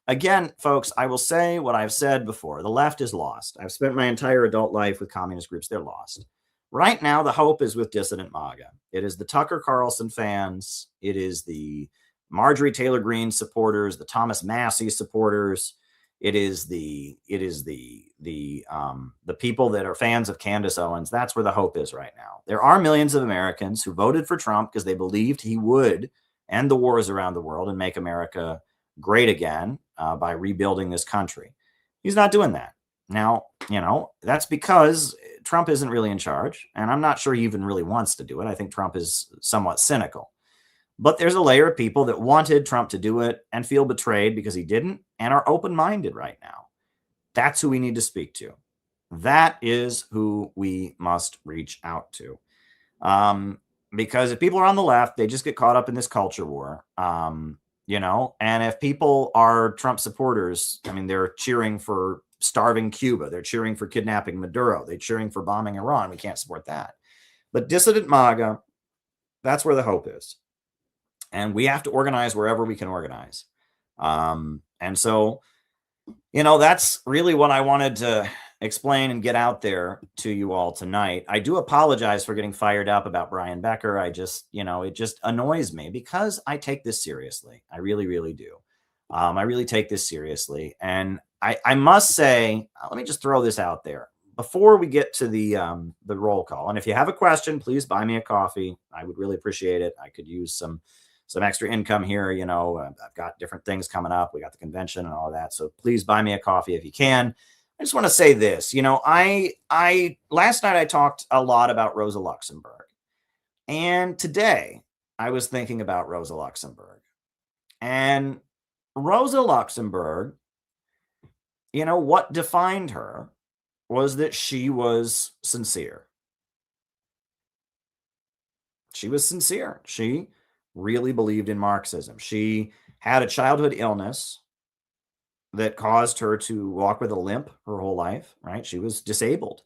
Again, folks, I will say what I've said before. The left is lost. I've spent my entire adult life with communist groups. They're lost. Right now, the hope is with dissident MAGA. It is the Tucker Carlson fans. It is the Marjorie Taylor Greene supporters, the Thomas Massey supporters. It is the people that are fans of Candace Owens. That's where the hope is right now. There are millions of Americans who voted for Trump because they believed he would end the wars around the world and make America great again by rebuilding this country. He's not doing that. Now, that's because Trump isn't really in charge, and I'm not sure he even really wants to do it. I think Trump is somewhat cynical. But there's a layer of people that wanted Trump to do it and feel betrayed because he didn't and are open-minded right now. That's who we need to speak to. That is who we must reach out to. Because if people are on the left, they just get caught up in this culture war. And if people are Trump supporters, I mean, they're cheering for starving Cuba. They're cheering for kidnapping Maduro. They're cheering for bombing Iran. We can't support that. But dissident MAGA, that's where the hope is. And we have to organize wherever we can organize. And so, that's really what I wanted to explain and get out there to you all tonight. I do apologize for getting fired up about Brian Becker. I just, it just annoys me because I take this seriously. I really, really do. I really take this seriously. And I must say, let me just throw this out there before we get to the roll call. And if you have a question, please buy me a coffee. I would really appreciate it. I could use some extra income here. I've got different things coming up. We got the convention and all that. So please buy me a coffee if you can. I just want to say this, I last night I talked a lot about Rosa Luxembourg, and today I was thinking about Rosa Luxembourg. And Rosa Luxembourg, what defined her was that she was sincere. She was sincere. She really believed in Marxism. She had a childhood illness that caused her to walk with a limp her whole life, right? She was disabled,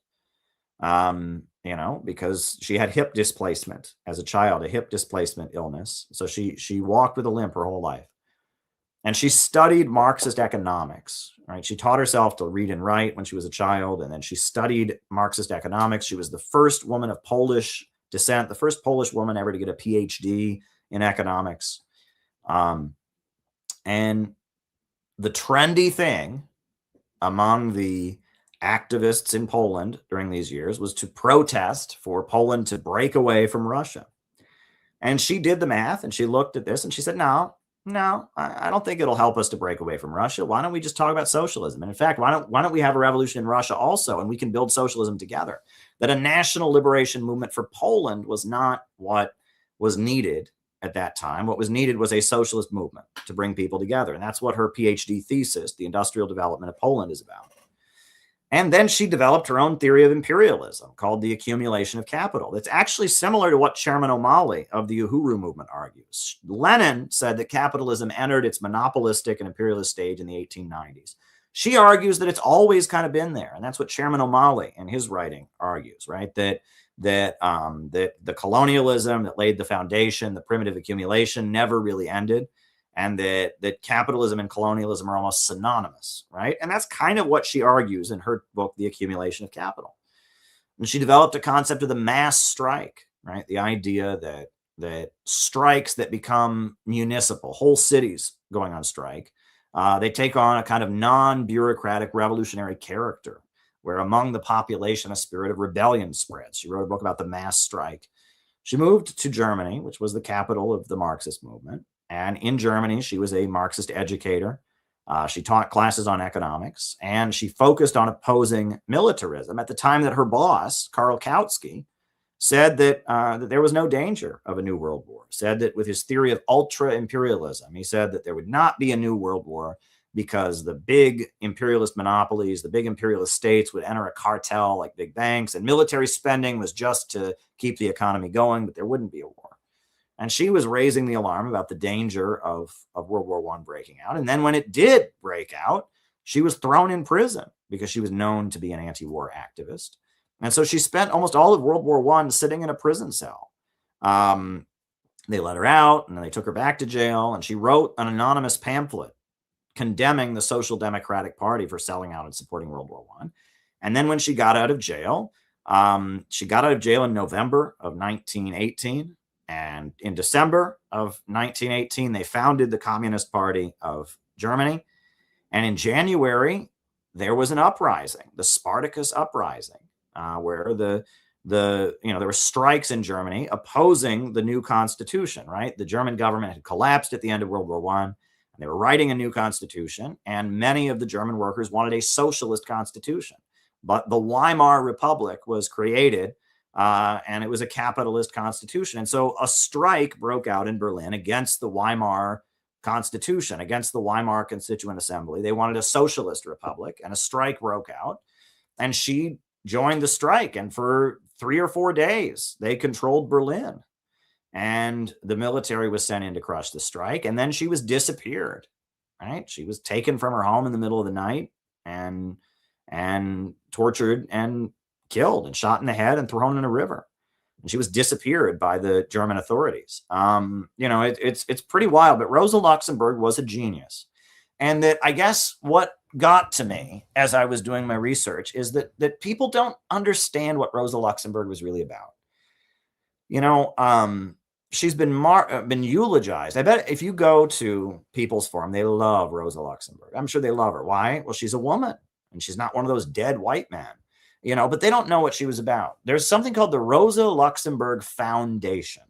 because she had hip displacement as a child, a hip displacement illness. So she walked with a limp her whole life. And she studied Marxist economics, right? She taught herself to read and write when she was a child, and then she studied Marxist economics. She was the first woman of Polish descent, the first Polish woman ever to get a PhD in economics. And the trendy thing among the activists in Poland during these years was to protest for Poland to break away from Russia. And she did the math and she looked at this and she said, no, I don't think it'll help us to break away from Russia. Why don't we just talk about socialism? And in fact, why don't we have a revolution in Russia also, and we can build socialism together? That a national liberation movement for Poland was not what was needed at that time. What was needed was a socialist movement to bring people together. And that's what her PhD thesis, The Industrial Development of Poland, is about. And then she developed her own theory of imperialism called the accumulation of capital. That's actually similar to what Chairman O'Malley of the Uhuru movement argues. Lenin said that capitalism entered its monopolistic and imperialist stage in the 1890s. She argues that it's always kind of been there. And that's what Chairman O'Malley in his writing argues, right? That the colonialism that laid the foundation, the primitive accumulation, never really ended, and that capitalism and colonialism are almost synonymous, right? And that's kind of what she argues in her book, The Accumulation of Capital. And she developed a concept of the mass strike, right? The idea that strikes that become municipal, whole cities going on strike, they take on a kind of non-bureaucratic revolutionary character, where among the population a spirit of rebellion spreads. She wrote a book about the mass strike. She moved to Germany, which was the capital of the Marxist movement. And in Germany, she was a Marxist educator. She taught classes on economics, and she focused on opposing militarism at the time that her boss, Karl Kautsky, said that there was no danger of a new world war, said that with his theory of ultra-imperialism, he said that there would not be a new world war because the big imperialist monopolies, the big imperialist states would enter a cartel like big banks, and military spending was just to keep the economy going, but there wouldn't be a war. And she was raising the alarm about the danger of World War I breaking out. And then when it did break out, she was thrown in prison because she was known to be an anti-war activist. And so she spent almost all of World War I sitting in a prison cell. They let her out, and then they took her back to jail, and she wrote an anonymous pamphlet condemning the Social Democratic Party for selling out and supporting World War I. And then when she got out of jail in November of 1918. And in December of 1918, they founded the Communist Party of Germany. And in January, there was an uprising, the Spartacus uprising, where there were strikes in Germany opposing the new constitution, right? The German government had collapsed at the end of World War I, and they were writing a new constitution, and many of the German workers wanted a socialist constitution. But the Weimar Republic was created, and it was a capitalist constitution. And so a strike broke out in Berlin against the Weimar Constitution, against the Weimar Constituent Assembly. They wanted a socialist republic, and a strike broke out. And she joined the strike, and for 3 or 4 days, they controlled Berlin. And the military was sent in to crush the strike, and then she was disappeared, right? She was taken from her home in the middle of the night and tortured and killed and shot in the head and thrown in a river. And she was disappeared by the German authorities. It's pretty wild, but Rosa Luxembourg was a genius. And that, I guess, what got to me as I was doing my research is that people don't understand what Rosa Luxembourg was really about. She's been eulogized. I bet if you go to People's Forum, they love Rosa Luxembourg. I'm sure they love her. Why? Well, she's a woman, and she's not one of those dead white men. But they don't know what she was about. There's something called the Rosa Luxembourg Foundation,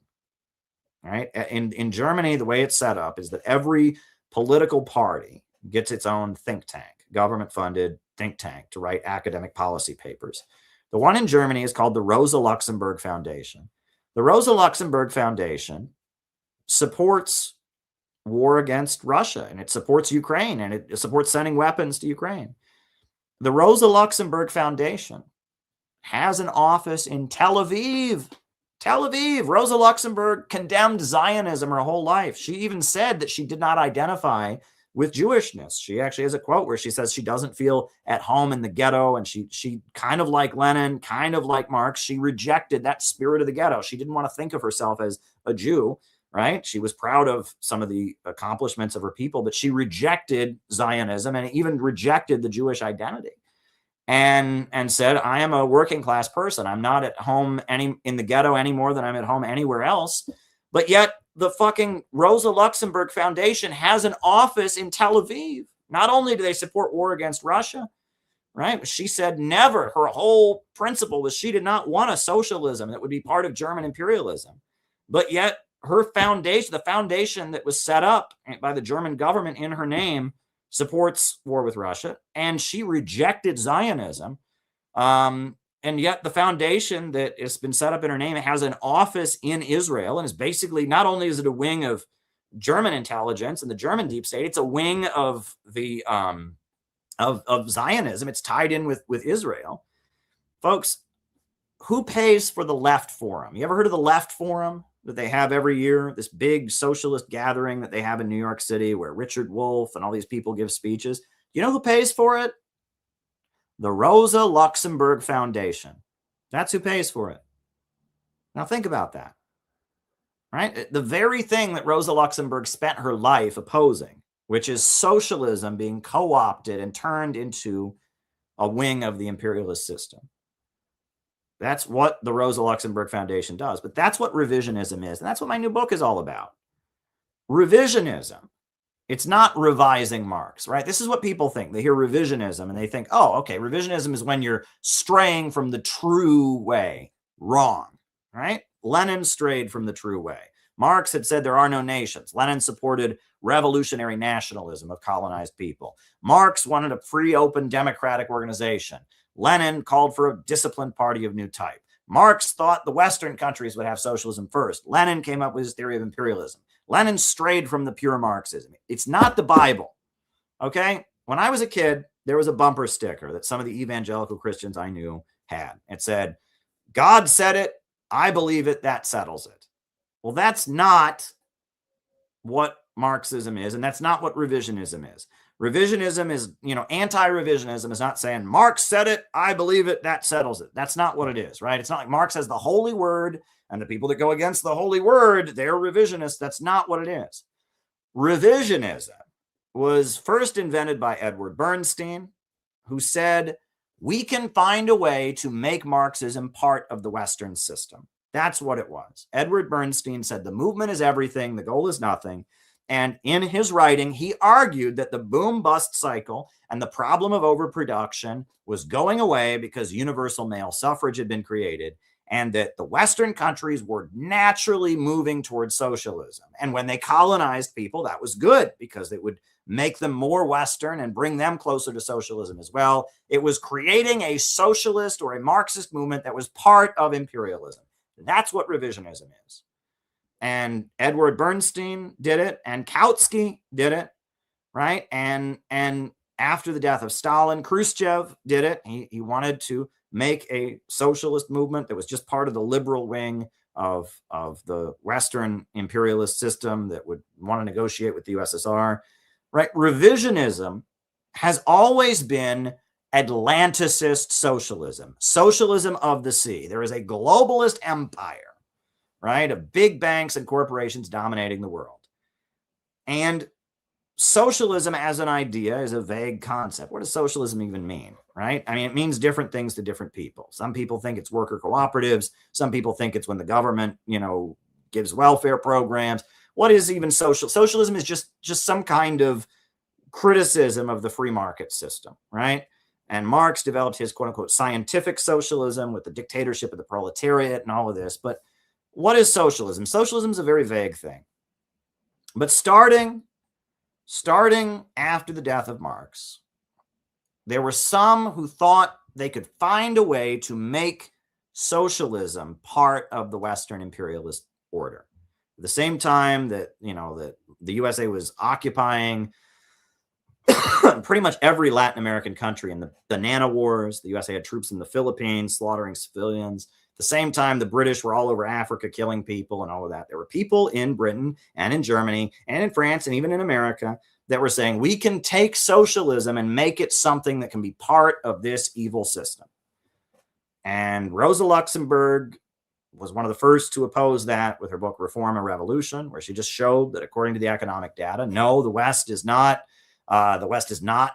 right? In Germany, the way it's set up is that every political party gets its own think tank, government-funded think tank, to write academic policy papers. The one in Germany is called the Rosa Luxembourg Foundation. The Rosa Luxembourg Foundation supports war against Russia, and it supports Ukraine, and it supports sending weapons to Ukraine. The Rosa Luxembourg Foundation has an office in Tel Aviv. Tel Aviv. Rosa Luxembourg condemned Zionism her whole life. She even said that she did not identify with Jewishness. She actually has a quote where she says she doesn't feel at home in the ghetto, and she kind of like Lenin, kind of like Marx, she rejected that spirit of the ghetto. She didn't want to think of herself as a Jew, right? She was proud of some of the accomplishments of her people, but she rejected Zionism and even rejected the Jewish identity, and said, I am a working class person. I'm not at home in the ghetto any more than I'm at home anywhere else. But yet the fucking Rosa Luxembourg Foundation has an office in Tel Aviv. Not only do they support war against Russia, right? She said never. Her whole principle was she did not want a socialism that would be part of German imperialism. But yet her foundation, the foundation that was set up by the German government in her name, supports war with Russia, and she rejected Zionism. And yet the foundation that has been set up in her name has an office in Israel, and is basically, not only is it a wing of German intelligence and the German deep state, it's a wing of the of Zionism. It's tied in with Israel. Folks, who pays for the Left Forum? You ever heard of the Left Forum that they have every year? This big socialist gathering that they have in New York City where Richard Wolff and all these people give speeches. You know who pays for it? The Rosa Luxembourg Foundation. That's who pays for it. Now think about that, right? The very thing that Rosa Luxembourg spent her life opposing, which is socialism being co-opted and turned into a wing of the imperialist system. That's what the Rosa Luxembourg Foundation does. But that's what revisionism is. And that's what my new book is all about. Revisionism. It's not revising Marx, right? This is what people think. They hear revisionism and they think, oh, okay, revisionism is when you're straying from the true way. Wrong, right? Lenin strayed from the true way. Marx had said there are no nations. Lenin supported revolutionary nationalism of colonized people. Marx wanted a free, open, democratic organization. Lenin called for a disciplined party of new type. Marx thought the Western countries would have socialism first. Lenin came up with his theory of imperialism. Lenin strayed from the pure Marxism. It's not the Bible, okay? When I was a kid, there was a bumper sticker that some of the evangelical Christians I knew had. It said, God said it, I believe it, that settles it. Well, that's not what Marxism is, and that's not what revisionism is. Revisionism is, anti-revisionism is not saying Marx said it, I believe it, that settles it. That's not what it is, right? It's not like Marx has the holy word, and the people that go against the holy word, they're revisionists. That's not what it is. Revisionism was first invented by Edward Bernstein, who said, we can find a way to make Marxism part of the Western system. That's what it was. Edward Bernstein said, the movement is everything, the goal is nothing. And in his writing, he argued that the boom-bust cycle and the problem of overproduction was going away because universal male suffrage had been created, and that the Western countries were naturally moving towards socialism. And when they colonized people, that was good because it would make them more Western and bring them closer to socialism as well. It was creating a socialist or a Marxist movement that was part of imperialism. That's what revisionism is. And Edward Bernstein did it, and Kautsky did it, right? And after the death of Stalin, Khrushchev did it. He wanted to make a socialist movement that was just part of the liberal wing of the Western imperialist system that would want to negotiate with the USSR, right? Revisionism has always been Atlanticist socialism, socialism of the sea. There is a globalist empire, right, of big banks and corporations dominating the world. And socialism as an idea is a vague concept. What does socialism even mean, right? I mean, it means different things to different people. Some people think it's worker cooperatives. Some people think it's when the government, gives welfare programs. What is even social? Socialism is just some kind of criticism of the free market system, right? And Marx developed his quote unquote scientific socialism with the dictatorship of the proletariat and all of this. But what is socialism? Socialism is a very vague thing. But starting after the death of Marx, there were some who thought they could find a way to make socialism part of the Western imperialist order. At the same time that, that the USA was occupying pretty much every Latin American country in the Banana Wars, the USA had troops in the Philippines slaughtering civilians. The same time, the British were all over Africa killing people and all of that. There were people in Britain and in Germany and in France and even in America that were saying, we can take socialism and make it something that can be part of this evil system. And Rosa Luxembourg was one of the first to oppose that with her book, Reform and Revolution, where she just showed that according to the economic data, no, the West is not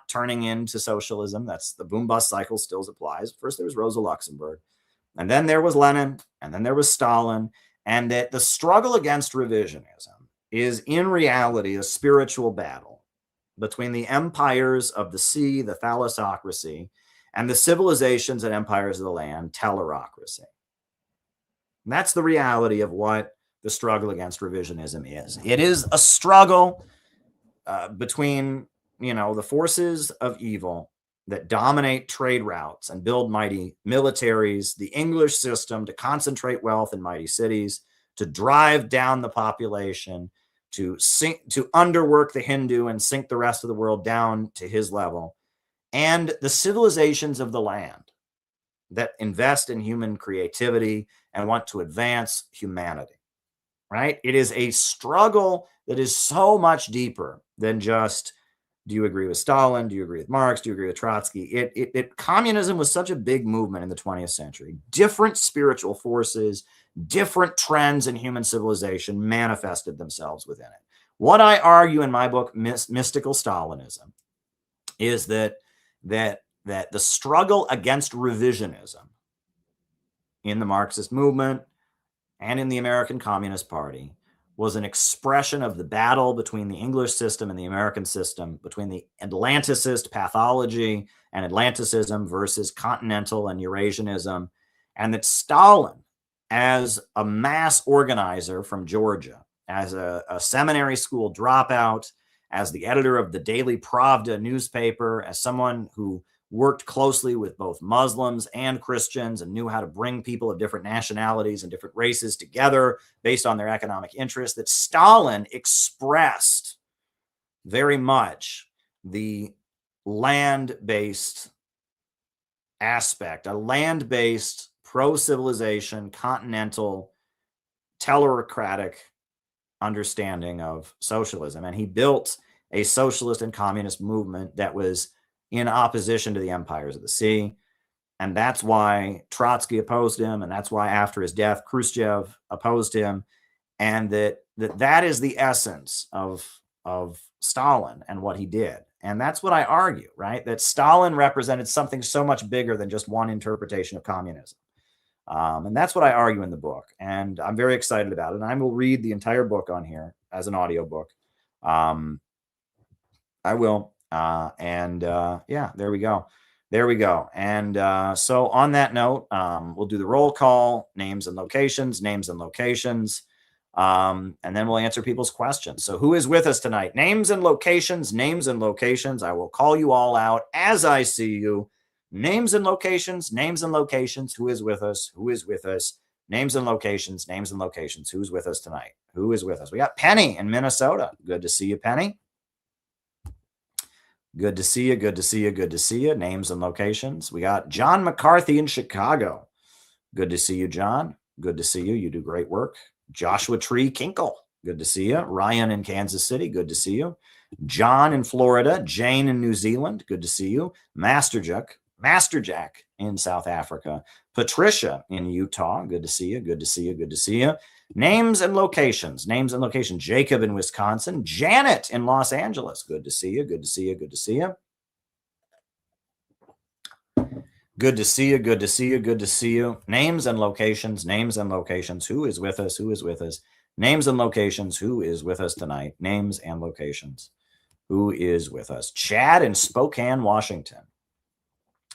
turning into socialism. That's the boom-bust cycle still applies. First, there was Rosa Luxembourg. And then there was Lenin, and then there was Stalin, and that the struggle against revisionism is in reality a spiritual battle between the empires of the sea, the thalassocracy, and the civilizations and empires of the land, tellerocracy. And that's the reality of what the struggle against revisionism is. It is a struggle between, the forces of evil that dominate trade routes and build mighty militaries, the English system to concentrate wealth in mighty cities, to drive down the population, to underwork the Hindu and sink the rest of the world down to his level, and the civilizations of the land that invest in human creativity and want to advance humanity, right? It is a struggle that is so much deeper than just, do you agree with Stalin? Do you agree with Marx? Do you agree with Trotsky? Communism was such a big movement in the 20th century. Different spiritual forces, different trends in human civilization manifested themselves within it. What I argue in my book, Mystical Stalinism, is that the struggle against revisionism in the Marxist movement and in the American Communist Party was an expression of the battle between the English system and the American system, between the Atlanticist pathology and Atlanticism versus continental and Eurasianism, and that Stalin, as a mass organizer from Georgia, as a seminary school dropout, as the editor of the Daily Pravda newspaper, as someone who worked closely with both Muslims and Christians and knew how to bring people of different nationalities and different races together based on their economic interests, that Stalin expressed very much the land-based aspect, a land-based, pro-civilization, continental, tellerocratic understanding of socialism. And he built a socialist and communist movement that was in opposition to the empires of the sea. And that's why Trotsky opposed him. And that's why after his death, Khrushchev opposed him. And that is the essence of Stalin and what he did. And that's what I argue, right? That Stalin represented something so much bigger than just one interpretation of communism. And that's what I argue in the book. And I'm very excited about it. And I will read the entire book on here as an audiobook. I will. Yeah, there we go. There we go. And so on that note, we'll do the roll call, names and locations, and then we'll answer people's questions. So who is with us tonight? Names and locations, names and locations. I will call you all out as I see you. Names and locations, names and locations. Who is with us? Who is with us? Names and locations, names and locations. Who's with us tonight? Who is with us? We got Penny in Minnesota. Good to see you, Penny. Good to see you. Good to see you. Good to see you. Names and locations. We got John McCarthy in Chicago. Good to see you, John. Good to see you. You do great work. Joshua Tree Kinkle. Good to see you. Ryan in Kansas City. Good to see you. John in Florida. Jane in New Zealand. Good to see you. Master Jack in South Africa. Patricia in Utah. Good to see you. Good to see you. Good to see you. Names and locations. Names and locations. Jacob in Wisconsin. Janet in Los Angeles. Good to see you. Good to see you. Good to see you. Good to see you. Good to see you. Good to see you. Names and locations. Names and locations. Who is with us? Who is with us? Names and locations. Who is with us tonight? Names and locations. Who is with us? Chad in Spokane, Washington.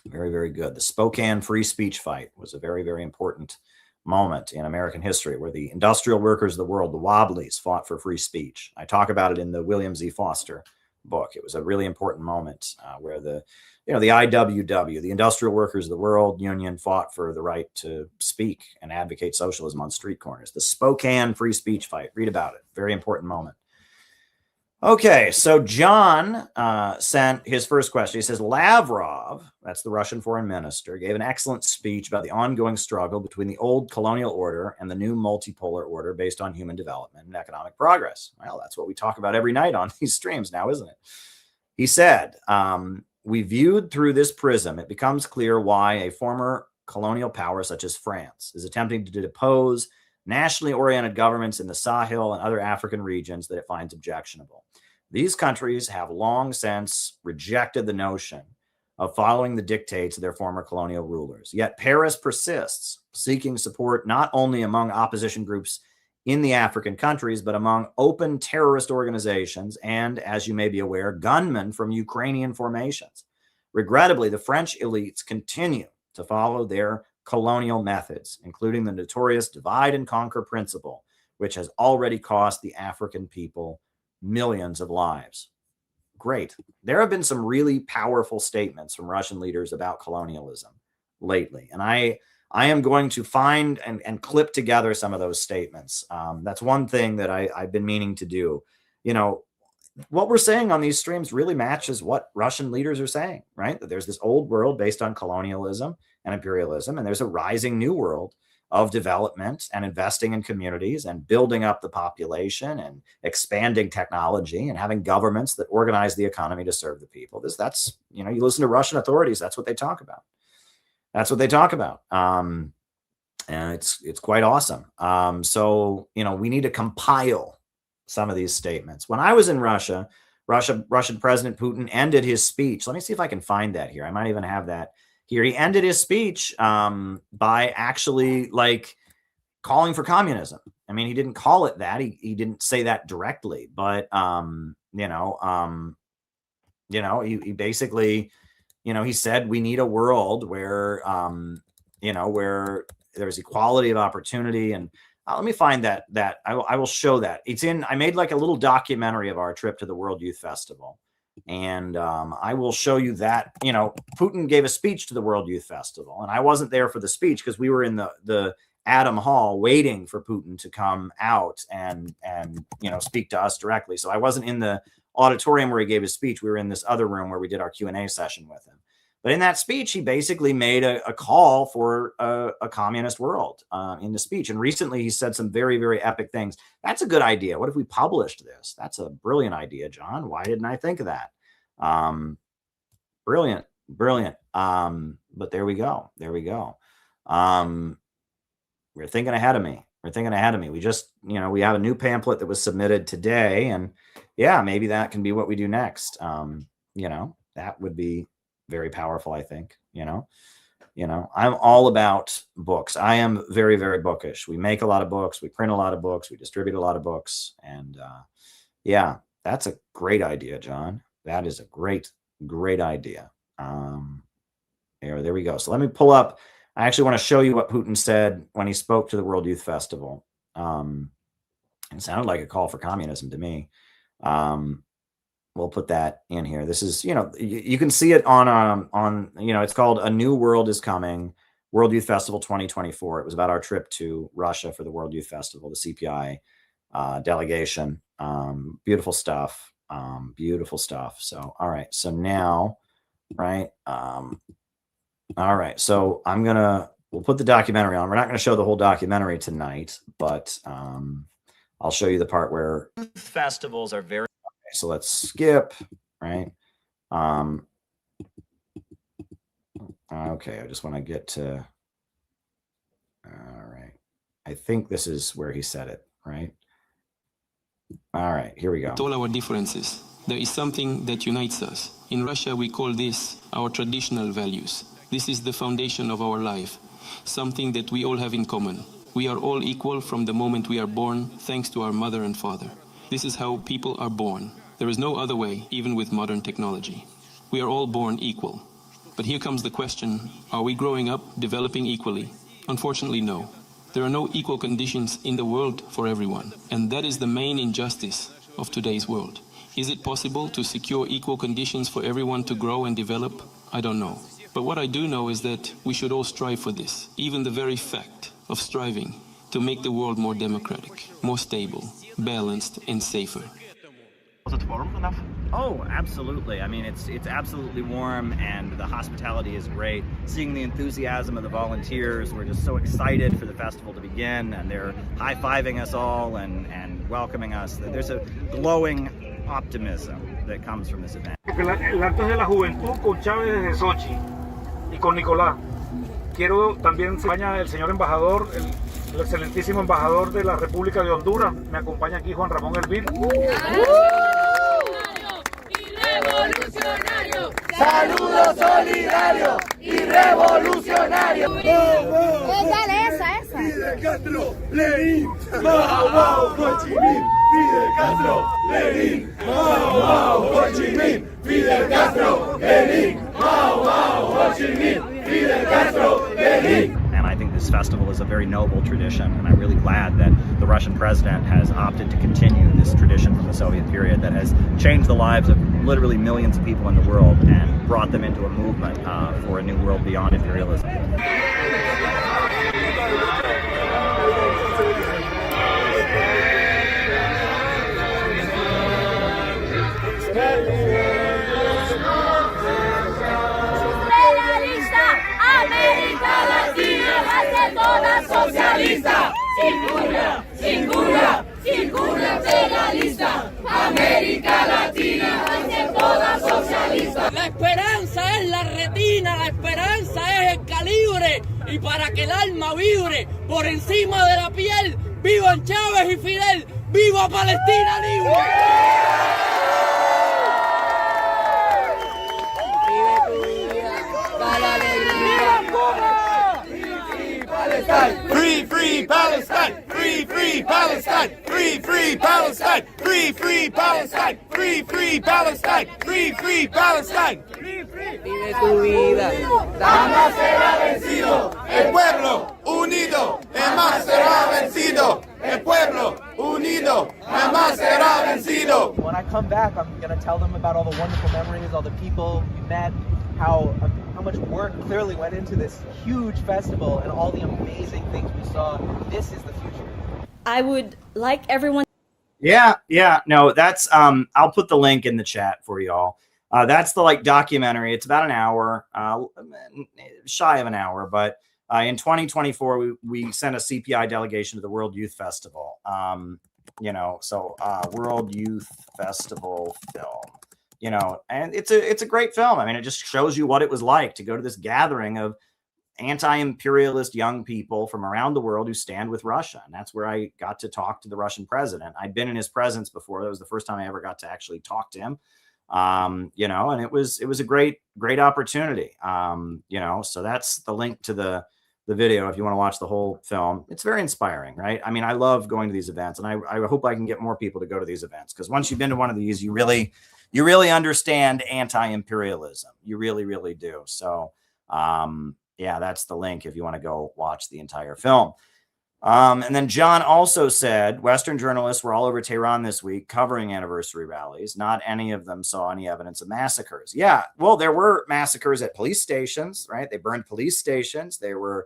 Very, very good. The Spokane free speech fight was a very, very important moment in American history where the industrial workers of the world, the Wobblies, fought for free speech. I talk about it in the William Z. Foster book. It was a really important moment where the IWW, the Industrial Workers of the World Union, fought for the right to speak and advocate socialism on street corners. The Spokane free speech fight. Read about it. Very important moment. Okay, so John sent his first question. He says, Lavrov, that's the Russian foreign minister, gave an excellent speech about the ongoing struggle between the old colonial order and the new multipolar order based on human development and economic progress. Well, that's what we talk about every night on these streams now, isn't it? He said, we viewed through this prism, it becomes clear why a former colonial power such as France is attempting to depose nationally oriented governments in the Sahel and other African regions that it finds objectionable. These countries have long since rejected the notion of following the dictates of their former colonial rulers. Yet Paris persists, seeking support not only among opposition groups in the African countries, but among open terrorist organizations and, as you may be aware, gunmen from Ukrainian formations. Regrettably, the French elites continue to follow their colonial methods, including the notorious divide and conquer principle, which has already cost the African people millions of lives. Great. There have been some really powerful statements from Russian leaders about colonialism lately, and I am going to find and clip together some of those statements. That's one thing that I've been meaning to do. You know, what we're saying on these streams really matches what Russian leaders are saying, right? That there's this old world based on colonialism and imperialism, and there's a rising new world of development and investing in communities and building up the population and expanding technology and having governments that organize the economy to serve the people. That's, you know, you listen to Russian authorities, that's what they talk about. That's what they talk about. And it's quite awesome. So, you know, we need to compile some of these statements. When I was in Russian President Putin ended his speech. Let me see if I can find that here. I might even have that here. He ended his speech by actually like calling for communism. I mean, he didn't call it that. He didn't say that directly, but he basically, you know, he said we need a world where where there's equality of opportunity. And let me find that I will show that. I made like a little documentary of our trip to the World Youth Festival. And I will show you that, you know, Putin gave a speech to the World Youth Festival, and I wasn't there for the speech because we were in the Adam Hall waiting for Putin to come out and you know, speak to us directly. So I wasn't in the auditorium where he gave his speech. We were in this other room where we did our Q&A session with him. But in that speech, he basically made a call for a communist world in the speech. And recently he said some very, very epic things. That's a good idea. What if we published this? That's a brilliant idea, John. Why didn't I think of that? Brilliant. But there we go. We're thinking ahead of me. We just, you know, we have a new pamphlet that was submitted today, and yeah, maybe that can be what we do next. You know, that would be very powerful, I think. You know, I'm all about books. I am very, very bookish. We make a lot of books, we print a lot of books, we distribute a lot of books, and yeah, That's a great idea, John. That is a great idea. There we go. So let me pull up. I actually want to show you what Putin said when he spoke to the World Youth Festival. It sounded like a call for communism to me. We'll put that in here. This is, you can see it on, it's called A New World is Coming, World Youth Festival 2024. It was about our trip to Russia for the World Youth Festival, the CPI delegation. Beautiful stuff. Beautiful stuff. So, all right. So now, right. All right. So we'll put the documentary on. We're not going to show the whole documentary tonight, but I'll show you the part where festivals are very, okay, so let's skip, right? Okay. I just want to get to, all right. I think this is where he said it, right? All right, here we go. With all our differences, there is something that unites us. In Russia, we call this our traditional values. This is the foundation of our life, something that we all have in common. We are all equal from the moment we are born, thanks to our mother and father. This is how people are born. There is no other way, even with modern technology. We are all born equal. But here comes the question, are we growing up, developing equally? Unfortunately, no. There are no equal conditions in the world for everyone. And that is the main injustice of today's world. Is it possible to secure equal conditions for everyone to grow and develop? I don't know. But what I do know is that we should all strive for this. Even the very fact of striving to make the world more democratic, more stable, balanced, and safer. Was it warm enough? Oh, absolutely. I mean, it's absolutely warm, and the hospitality is great. Seeing the enthusiasm of the volunteers, we're just so excited for the festival to begin, and they're high-fiving us all and welcoming us. There's a glowing optimism that comes from this event. El acto es de la juventud con Chávez desde Sochi y con Nicolás. Quiero también acompaña el señor embajador, el excelentísimo embajador de la República de Honduras. Me acompaña aquí Juan Ramón Elvir. Revolucionario, saludo solidario y revolucionario. Dale esa. Fidel Castro, Lenin, Mao Mao, Ho Chi Minh. Fidel Castro, Lenin, Mao Mao, Ho Chi Minh. Fidel Castro, Lenin, Mao Mao, Ho Chi Minh. Fidel Castro, Lenin. And I think this festival is a very noble tradition, and I'm really glad that the Russian president has opted to continue this tradition from the Soviet period that has changed the lives of literally millions of people in the world and brought them into a movement for a new world beyond imperialism. América Latina va a ser toda socialista, sin cura imperialista. América Latina va a ser toda socialista. La esperanza es la retina, la esperanza es el calibre, y para que el alma vibre por encima de la piel, ¡vivan Chávez y Fidel! ¡Viva Palestina libre! Free, free Palestine! Free, free Palestine! Free, free Palestine! Free, free Palestine! Free, free Palestine! Free, free Palestine! Vive tu vida. Jamás será vencido. El pueblo unido jamás será vencido. El pueblo unido jamás será vencido. When I come back, I'm going to tell them about all the wonderful memories, all the people we met, how much work clearly went into this huge festival and all the amazing things we saw. This is the future. I would like everyone. Yeah. No, that's I'll put the link in the chat for y'all. That's the documentary. It's about an hour, shy of an hour, but in 2024 we sent a CPI delegation to the World Youth Festival. World Youth Festival film. And it's a great film. I mean, it just shows you what it was like to go to this gathering of anti-imperialist young people from around the world who stand with Russia. And that's where I got to talk to the Russian president. I'd been in his presence before. That was the first time I ever got to actually talk to him. And it was a great opportunity. So that's the link to the the video if you want to watch the whole film. It's very inspiring, right? I mean, I love going to these events, and I hope I can get more people to go to these events, because once you've been to one of these, you really understand anti-imperialism. You really, really do. So, yeah, that's the link if you want to go watch the entire film. And then John also said, Western journalists were all over Tehran this week covering anniversary rallies. Not any of them saw any evidence of massacres. Yeah, well, there were massacres at police stations, right? They burned police stations. There were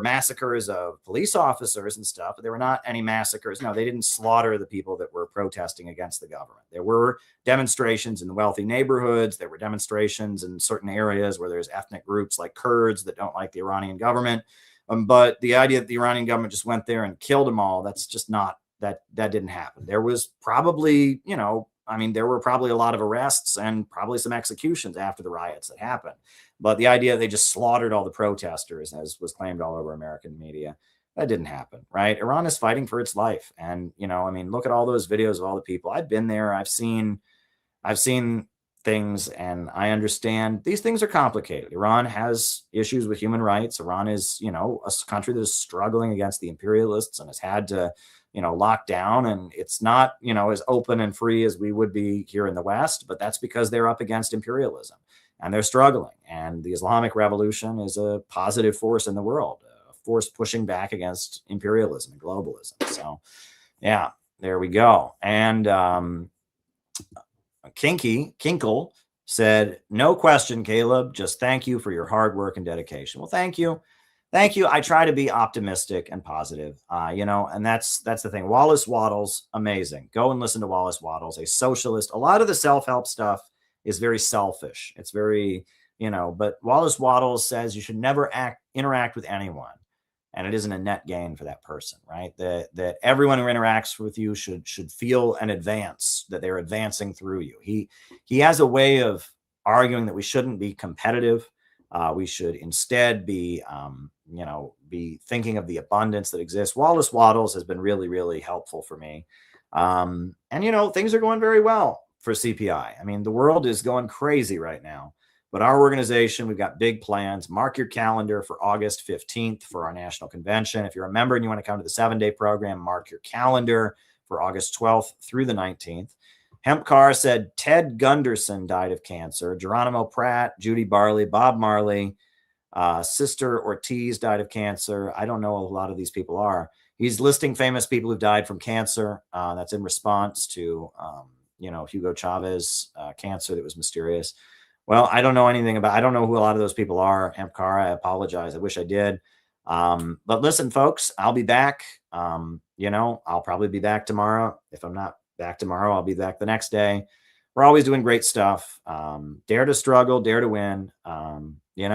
massacres of police officers and stuff, but there were not any massacres. No, they didn't slaughter the people that were protesting against the government. There were demonstrations in wealthy neighborhoods. There were demonstrations in certain areas where there's ethnic groups like Kurds that don't like the Iranian government. But the idea that the Iranian government just went there and killed them all, that's just not, that didn't happen. There was probably, there were probably a lot of arrests and probably some executions after the riots that happened. But the idea they just slaughtered all the protesters, as was claimed all over American media, that didn't happen, right? Iran is fighting for its life. And, look at all those videos of all the people. I've been there. I've seen things, and I understand these things are complicated. Iran has issues with human rights. Iran is, a country that is struggling against the imperialists and has had to, lock down, and it's not, as open and free as we would be here in the West, but that's because they're up against imperialism and they're struggling. And the Islamic Revolution is a positive force in the world, a force pushing back against imperialism and globalism. So yeah, there we go. And, Kinkle said, no question, Caleb, just thank you for your hard work and dedication. Well, thank you. I try to be optimistic and positive, and that's the thing. Wallace Wattles, amazing. Go and listen to Wallace Wattles, a socialist. A lot of the self-help stuff is very selfish. It's very, but Wallace Wattles says you should never interact with anyone, and it isn't a net gain for that person, right? That everyone who interacts with you should feel an advance, that they're advancing through you. He has a way of arguing that we shouldn't be competitive. We should instead be, be thinking of the abundance that exists. Wallace Wattles has been really, really helpful for me. And, things are going very well for CPI. I mean, the world is going crazy right now. But our organization, we've got big plans. Mark your calendar for August 15th for our national convention. If you're a member and you want to come to the 7-day program, mark your calendar for August 12th through the 19th. Hempcar said Ted Gunderson died of cancer. Geronimo Pratt, Judy Barley, Bob Marley, Sister Ortiz died of cancer. I don't know who a lot of these people are. He's listing famous people who've died from cancer. That's in response to, Hugo Chavez cancer that was mysterious. Well, I don't know anything about, I don't know who a lot of those people are. Hempcar, I apologize. I wish I did. But listen, folks, I'll be back. I'll probably be back tomorrow. If I'm not back tomorrow, I'll be back the next day. We're always doing great stuff. Dare to struggle, dare to win, get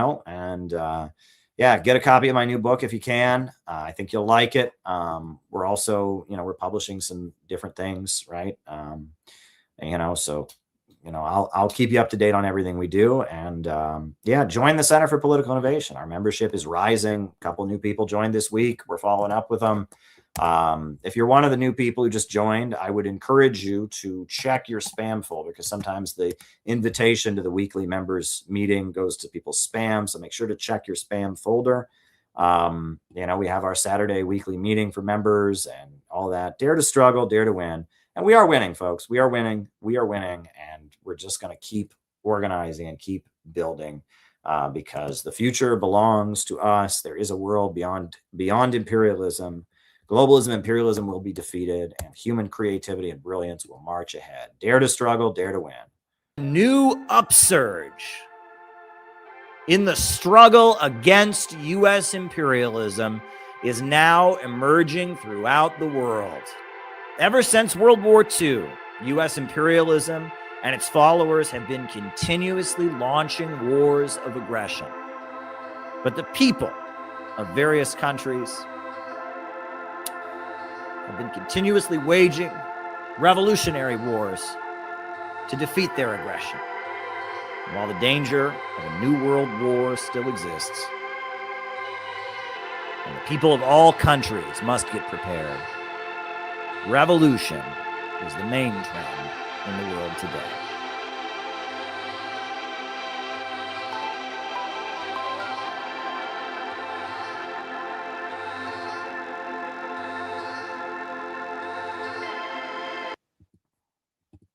a copy of my new book if you can. I think you'll like it. We're also, we're publishing some different things, right? I'll keep you up to date on everything we do. And join the Center for Political Innovation. Our membership is rising. A couple new people joined this week. We're following up with them. If you're one of the new people who just joined, I would encourage you to check your spam folder, because sometimes the invitation to the weekly members meeting goes to people's spam. So make sure to check your spam folder. We have our Saturday weekly meeting for members and all that. Dare to struggle, dare to win. And we are winning, folks. We are winning. And we're just going to keep organizing and keep building because the future belongs to us. There is a world beyond imperialism. Globalism, imperialism will be defeated, and human creativity and brilliance will march ahead. Dare to struggle, dare to win. New upsurge in the struggle against U.S. imperialism is now emerging throughout the world. Ever since World War II, U.S. imperialism and its followers have been continuously launching wars of aggression. But the people of various countries have been continuously waging revolutionary wars to defeat their aggression. And while the danger of a new world war still exists, and the people of all countries must get prepared, revolution is the main trend in the world today.